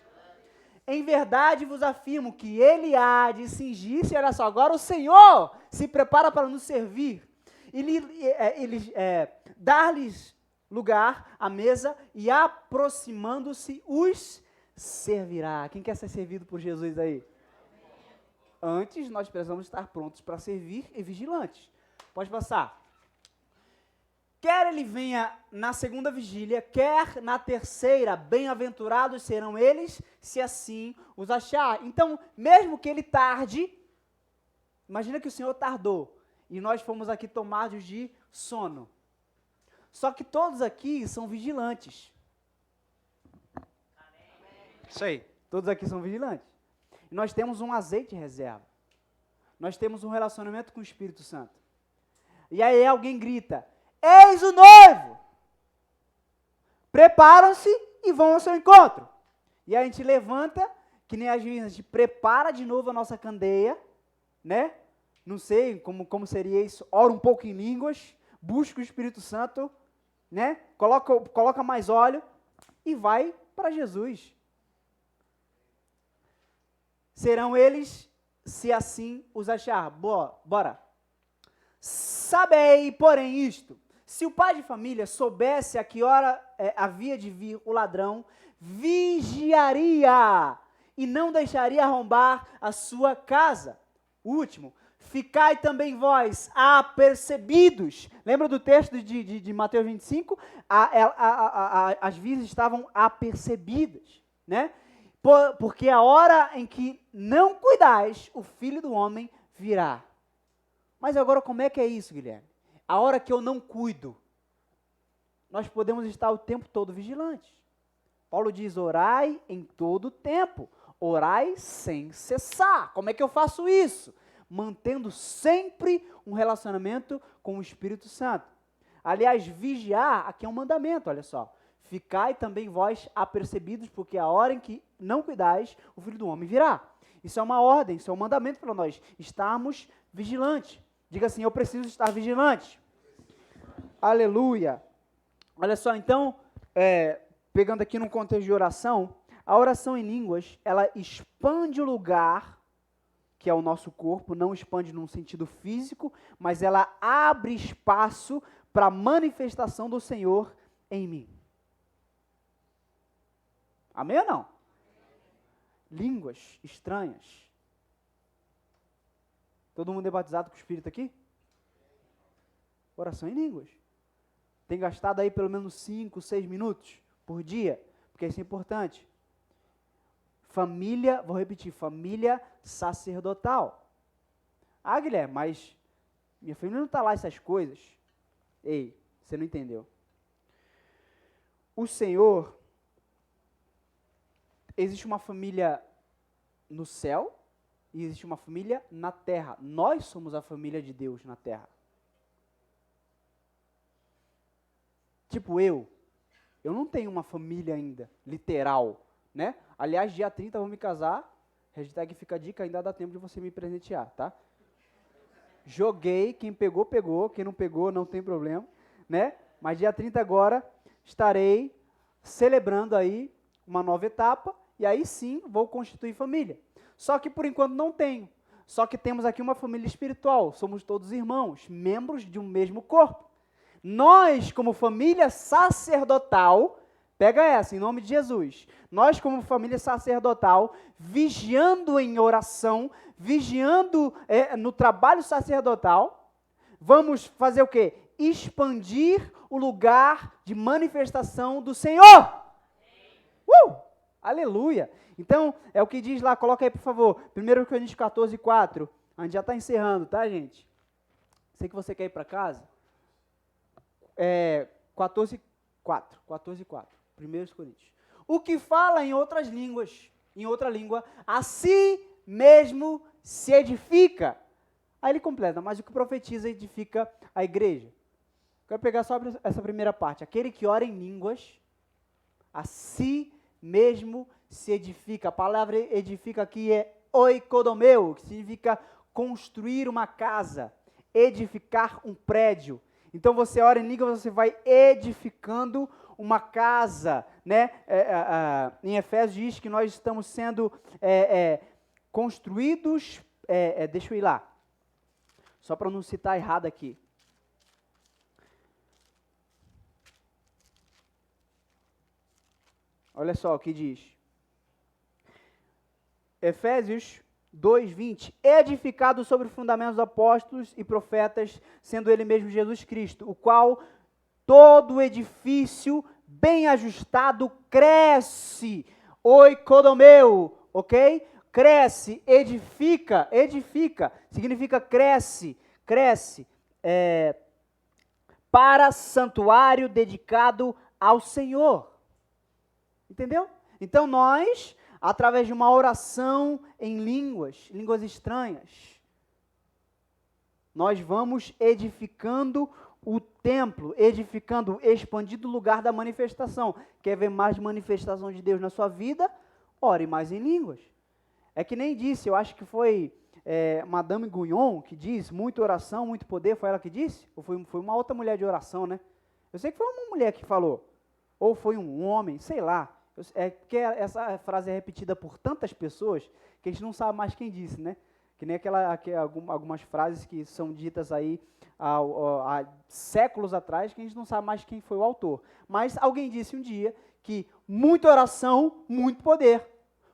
Em verdade vos afirmo que ele há de cingir-se, olha só, agora o Senhor se prepara para nos servir, dar-lhes lugar à mesa e aproximando-se os servirá. Quem quer ser servido por Jesus aí? Antes nós precisamos estar prontos para servir e vigilantes. Pode passar. Quer ele venha na segunda vigília, quer na terceira, bem-aventurados serão eles, se assim os achar. Então, mesmo que ele tarde, imagina que o Senhor tardou, e nós fomos aqui tomados de sono. Só que todos aqui são vigilantes. Isso aí. Todos aqui são vigilantes. E nós temos um azeite reserva. Nós temos um relacionamento com o Espírito Santo. E aí alguém grita, eis o noivo! Preparam-se e vão ao seu encontro. E aí a gente levanta, que nem a gente prepara de novo a nossa candeia, né? Não sei como seria isso, ora um pouco em línguas, busca o Espírito Santo, né? Coloca mais óleo e vai para Jesus. Serão eles, se assim os achar. Bora. Sabei, porém, isto. Se o pai de família soubesse a que hora havia de vir o ladrão, vigiaria e não deixaria arrombar a sua casa. Último, ficai também vós apercebidos. Lembra do texto de Mateus 25? As virgens estavam apercebidas, né? Porque a hora em que não cuidais, o Filho do Homem virá. Mas agora como é que é isso, Guilherme? A hora que eu não cuido. nós podemos estar o tempo todo vigilantes. Paulo diz, orai em todo tempo, orai sem cessar. Como é que eu faço isso? Mantendo sempre um relacionamento com o Espírito Santo. Aliás, vigiar, aqui é um mandamento, olha só. Ficai também vós apercebidos, porque a hora em que não cuidais, o Filho do Homem virá. Isso é uma ordem, isso é um mandamento para nós, estarmos vigilantes. Diga assim, eu preciso estar vigilante. Aleluia. Olha só, então, pegando aqui no contexto de oração, a oração em línguas, ela expande o lugar, que é o nosso corpo, não expande num sentido físico, mas ela abre espaço para a manifestação do Senhor em mim. Amém ou não? Línguas estranhas. Todo mundo é batizado com o Espírito aqui? Oração em línguas. Tem gastado aí pelo menos 5, 6 minutos por dia, porque isso é importante. Família, vou repetir, família sacerdotal. Ah, Guilherme, mas minha família não está lá essas coisas. Ei, você não entendeu. O Senhor, existe uma família no céu e existe uma família na terra. Nós somos a família de Deus na terra. Tipo eu não tenho uma família ainda, literal, né? Aliás, dia 30 eu vou me casar, hashtag fica a dica, ainda dá tempo de você me presentear, tá? Joguei, quem pegou, pegou, quem não pegou, não tem problema, né? Mas dia 30 agora estarei celebrando aí uma nova etapa, e aí sim vou constituir família. Só que por enquanto não tenho, só que temos aqui uma família espiritual, somos todos irmãos, membros de um mesmo corpo. Nós, como família sacerdotal, pega essa, em nome de Jesus, nós como família sacerdotal, vigiando em oração, vigiando no trabalho sacerdotal, vamos fazer o quê? Expandir o lugar de manifestação do Senhor. Aleluia! Então, é o que diz lá, coloca aí por favor, 1 Coríntios 14, 4, a gente já está encerrando, tá gente? Sei que você quer ir para casa. 14, 4, 1 Coríntios. O que fala em outras línguas, em outra língua, a si mesmo se edifica. Aí ele completa, mas o que profetiza edifica a igreja. Quero pegar só essa primeira parte. Aquele que ora em línguas, a si mesmo se edifica. A palavra edifica aqui é oikodomeu, que significa construir uma casa, edificar um prédio. Então você ora em língua, você vai edificando uma casa, né? Em Efésios diz que nós estamos sendo construídos, deixa eu ir lá, só para não citar errado aqui. Olha só o que diz. Efésios 2:20, edificado sobre fundamentos dos apóstolos e profetas, sendo ele mesmo Jesus Cristo, o qual todo o edifício bem ajustado cresce, oikodomeu, ok? Cresce, edifica, significa cresce, para santuário dedicado ao Senhor. Entendeu? Então nós, através de uma oração em línguas estranhas, nós vamos edificando o templo, expandindo o lugar da manifestação. Quer ver mais manifestação de Deus na sua vida? Ore mais em línguas. É que nem disse, eu acho que foi Madame Guyon que diz, muita oração, muito poder, foi ela que disse? Ou foi uma outra mulher de oração, né? Eu sei que foi uma mulher que falou, ou foi um homem, sei lá. Porque essa frase é repetida por tantas pessoas que a gente não sabe mais quem disse, né? Que nem algumas frases que são ditas aí há séculos atrás, que a gente não sabe mais quem foi o autor. Mas alguém disse um dia que muita oração, muito poder.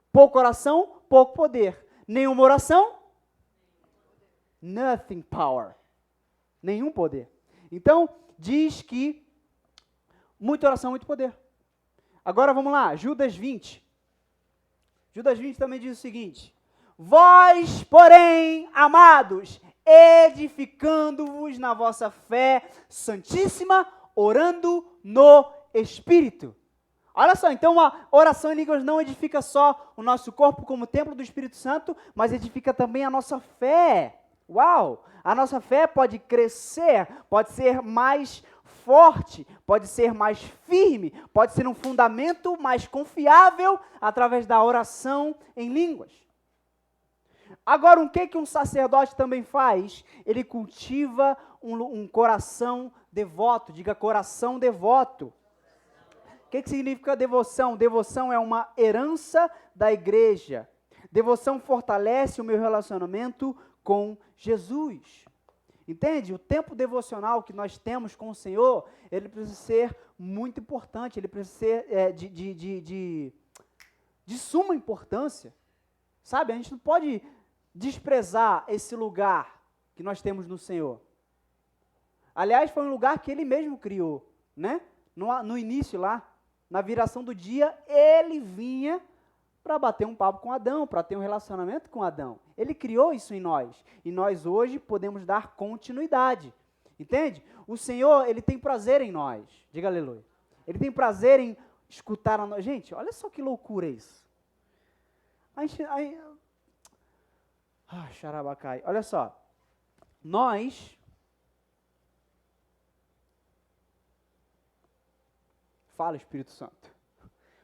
Pouca oração, pouco poder. Nenhuma oração, nothing power. Nenhum poder. Então, diz que muita oração, muito poder. Agora vamos lá, Judas 20. Judas 20 também diz o seguinte: vós, porém, amados, edificando-vos na vossa fé santíssima, orando no Espírito. Olha só, então a oração em línguas não edifica só o nosso corpo como templo do Espírito Santo, mas edifica também a nossa fé. Uau! A nossa fé pode crescer, pode ser mais forte, pode ser mais firme, pode ser um fundamento mais confiável através da oração em línguas. Agora, o que um sacerdote também faz? Ele cultiva um coração devoto, diga coração devoto. O que significa devoção? Devoção é uma herança da igreja. Devoção fortalece o meu relacionamento com Jesus. Entende? O tempo devocional que nós temos com o Senhor, ele precisa ser muito importante, ele precisa ser de suma importância. Sabe? A gente não pode desprezar esse lugar que nós temos no Senhor. Aliás, foi um lugar que ele mesmo criou, né? No início lá, na viração do dia, ele vinha para bater um papo com Adão, para ter um relacionamento com Adão. Ele criou isso em nós, e nós hoje podemos dar continuidade, entende? O Senhor, ele tem prazer em nós, diga aleluia. Ele tem prazer em escutar a nós. Gente, olha só que loucura isso. Xarabacai, olha só, fala Espírito Santo,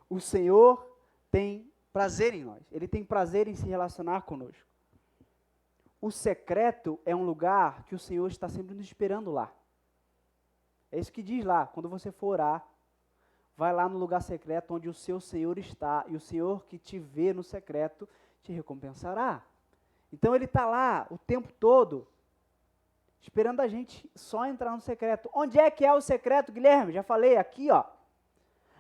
o Senhor tem prazer em nós, ele tem prazer em se relacionar conosco. O secreto é um lugar que o Senhor está sempre nos esperando lá. É isso que diz lá, quando você for orar, vai lá no lugar secreto onde o seu Senhor está, e o Senhor que te vê no secreto te recompensará. Então ele está lá o tempo todo, esperando a gente só entrar no secreto. Onde é que é o secreto, Guilherme? Já falei, aqui, ó.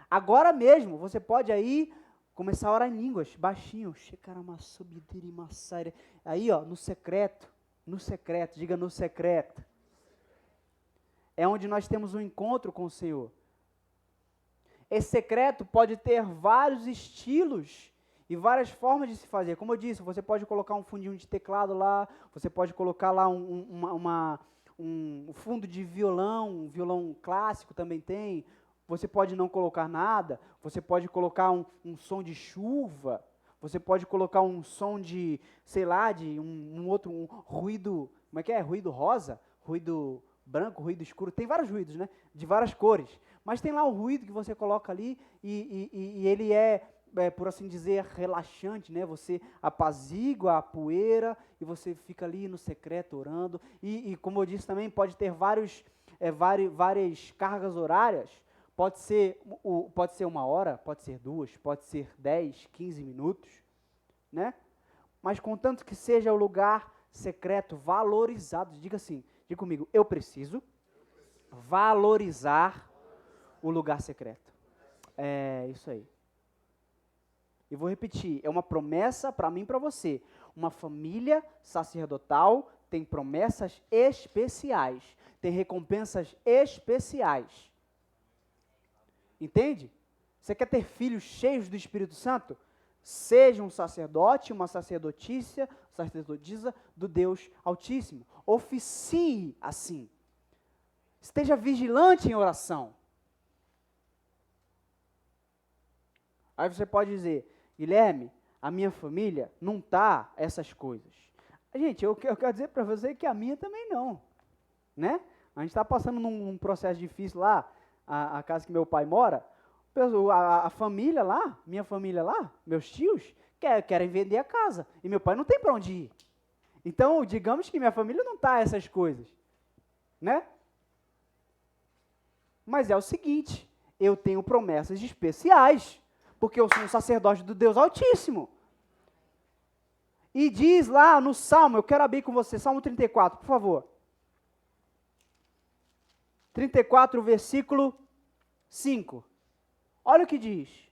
Agora mesmo, você pode aí começar a orar em línguas, baixinho. Aí, ó, no secreto, diga no secreto. É onde nós temos um encontro com o Senhor. Esse secreto pode ter vários estilos e várias formas de se fazer. Como eu disse, você pode colocar um fundinho de teclado lá, você pode colocar lá um fundo de violão, um violão clássico também tem. Você pode não colocar nada, você pode colocar um som de chuva, você pode colocar um som de, sei lá, de um ruído, como é que é? Ruído rosa, ruído branco, ruído escuro, tem vários ruídos, né? De várias cores. Mas tem lá um ruído que você coloca ali e ele por assim dizer, relaxante, né? Você apazigua a poeira e você fica ali no secreto orando. E como eu disse também, pode ter várias cargas horárias. Pode ser 1 hora, pode ser 2, pode ser 10, 15 minutos, né? Mas contanto que seja o lugar secreto valorizado, diga comigo, eu preciso valorizar o lugar secreto. É isso aí. E vou repetir, é uma promessa para mim e para você. Uma família sacerdotal tem promessas especiais, tem recompensas especiais. Entende? Você quer ter filhos cheios do Espírito Santo? Seja um sacerdote, uma sacerdotisa do Deus Altíssimo. Oficie assim. Esteja vigilante em oração. Aí você pode dizer, Guilherme, a minha família não está essas coisas. Gente, eu quero dizer para você que a minha também não. Né? A gente está passando num processo difícil lá, a casa que meu pai mora, a família lá, minha família lá, meus tios, querem vender a casa. E meu pai não tem para onde ir. Então, digamos que minha família não está essas coisas. Né? Mas é o seguinte, eu tenho promessas especiais, porque eu sou um sacerdote do Deus Altíssimo. E diz lá no Salmo, eu quero abrir com você, Salmo 34, por favor. 34, versículo 5. Olha o que diz.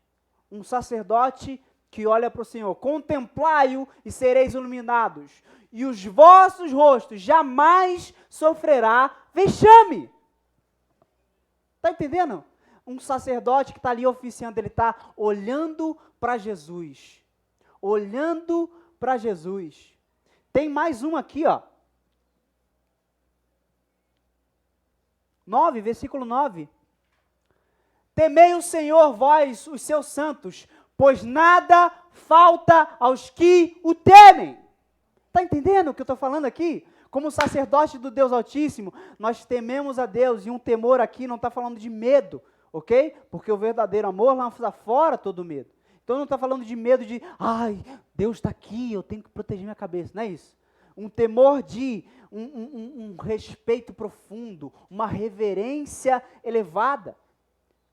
Um sacerdote que olha para o Senhor. Contemplai-o e sereis iluminados. E os vossos rostos jamais sofrerá vexame. Está entendendo? Um sacerdote que está ali oficiando, ele está olhando para Jesus. Olhando para Jesus. Tem mais um aqui, ó. 9, versículo 9. Temei o Senhor, vós, os seus santos, pois nada falta aos que o temem. Está entendendo o que eu estou falando aqui? Como sacerdote do Deus Altíssimo, nós tememos a Deus, e um temor aqui não está falando de medo, ok? Porque o verdadeiro amor lança fora todo medo. Então não está falando de medo de, ai, Deus está aqui, eu tenho que proteger minha cabeça, não é isso. Um temor de um respeito profundo, uma reverência elevada.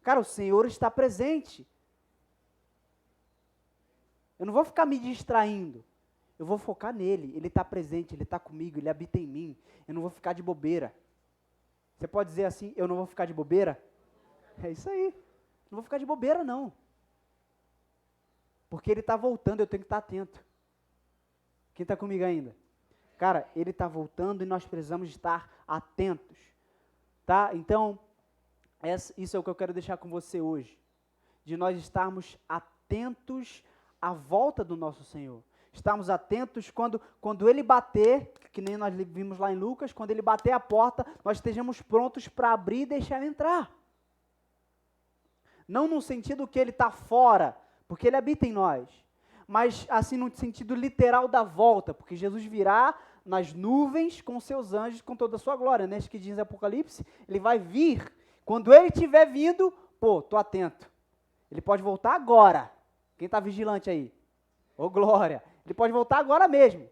Cara, o Senhor está presente. Eu não vou ficar me distraindo. Eu vou focar nele. Ele está presente, ele está comigo, ele habita em mim. Eu não vou ficar de bobeira. Você pode dizer assim, eu não vou ficar de bobeira? É isso aí. Não vou ficar de bobeira, não. Porque ele está voltando, eu tenho que estar atento. Quem está comigo ainda? Cara, ele está voltando e nós precisamos estar atentos. Tá? Então, isso é o que eu quero deixar com você hoje. De nós estarmos atentos à volta do nosso Senhor. Estarmos atentos quando ele bater, que nem nós vimos lá em Lucas, quando ele bater a porta, nós estejamos prontos para abrir e deixar ele entrar. Não no sentido que ele está fora, porque ele habita em nós, mas assim no sentido literal da volta, porque Jesus virá nas nuvens com seus anjos, com toda a sua glória, né? Isso que diz Apocalipse, ele vai vir. Quando ele estiver vindo, tô atento. Ele pode voltar agora. Quem está vigilante aí? Ô, glória! Ele pode voltar agora mesmo.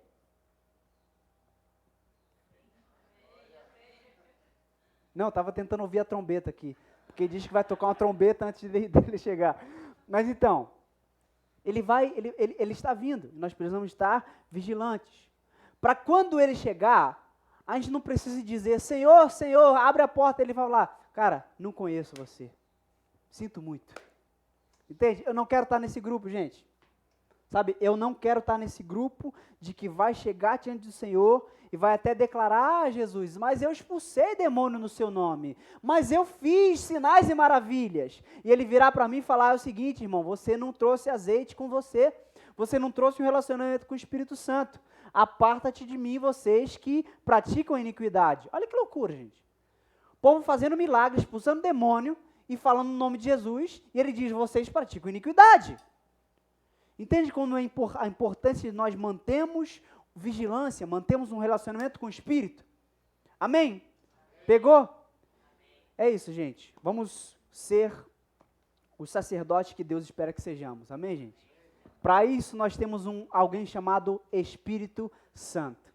Não, estava tentando ouvir a trombeta aqui, porque diz que vai tocar uma trombeta antes dele chegar. Mas então, ele está vindo, nós precisamos estar vigilantes. Para quando ele chegar, a gente não precisa dizer, Senhor, Senhor, abre a porta, ele vai falar, cara, não conheço você, sinto muito. Entende? Eu não quero estar nesse grupo, gente. Sabe, eu não quero estar nesse grupo de que vai chegar diante do Senhor e vai até declarar, Jesus, mas eu expulsei demônio no seu nome, mas eu fiz sinais e maravilhas. E ele virar para mim e falar o seguinte, irmão, você não trouxe azeite com você, você não trouxe um relacionamento com o Espírito Santo. Aparta-te de mim, vocês que praticam a iniquidade. Olha que loucura, gente. O povo fazendo milagres, expulsando demônio e falando no nome de Jesus, e ele diz, vocês praticam iniquidade. Entende como é a importância de nós mantermos vigilância, mantemos um relacionamento com o Espírito? Amém? Pegou? É isso, gente. Vamos ser os sacerdotes que Deus espera que sejamos. Amém, gente? Para isso, nós temos alguém chamado Espírito Santo.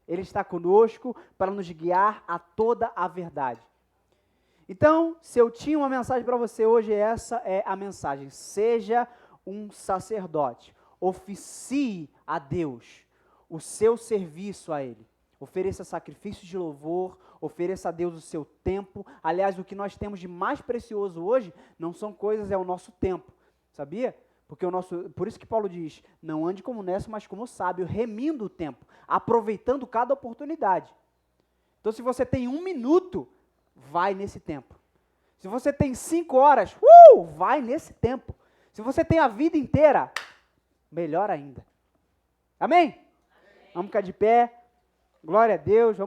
Ele está conosco para nos guiar a toda a verdade. Então, se eu tinha uma mensagem para você hoje, essa é a mensagem. Seja um sacerdote, oficie a Deus o seu serviço a Ele, ofereça sacrifícios de louvor, ofereça a Deus o seu tempo. Aliás, o que nós temos de mais precioso hoje não são coisas, é o nosso tempo, sabia? Porque por isso que Paulo diz, não ande como necio, mas como sábio, remindo o tempo, aproveitando cada oportunidade. Então, se você tem 1 minuto, vai nesse tempo. Se você tem 5 horas, vai nesse tempo. Se você tem a vida inteira, melhor ainda. Amém? Vamos ficar de pé. Glória a Deus. Vamos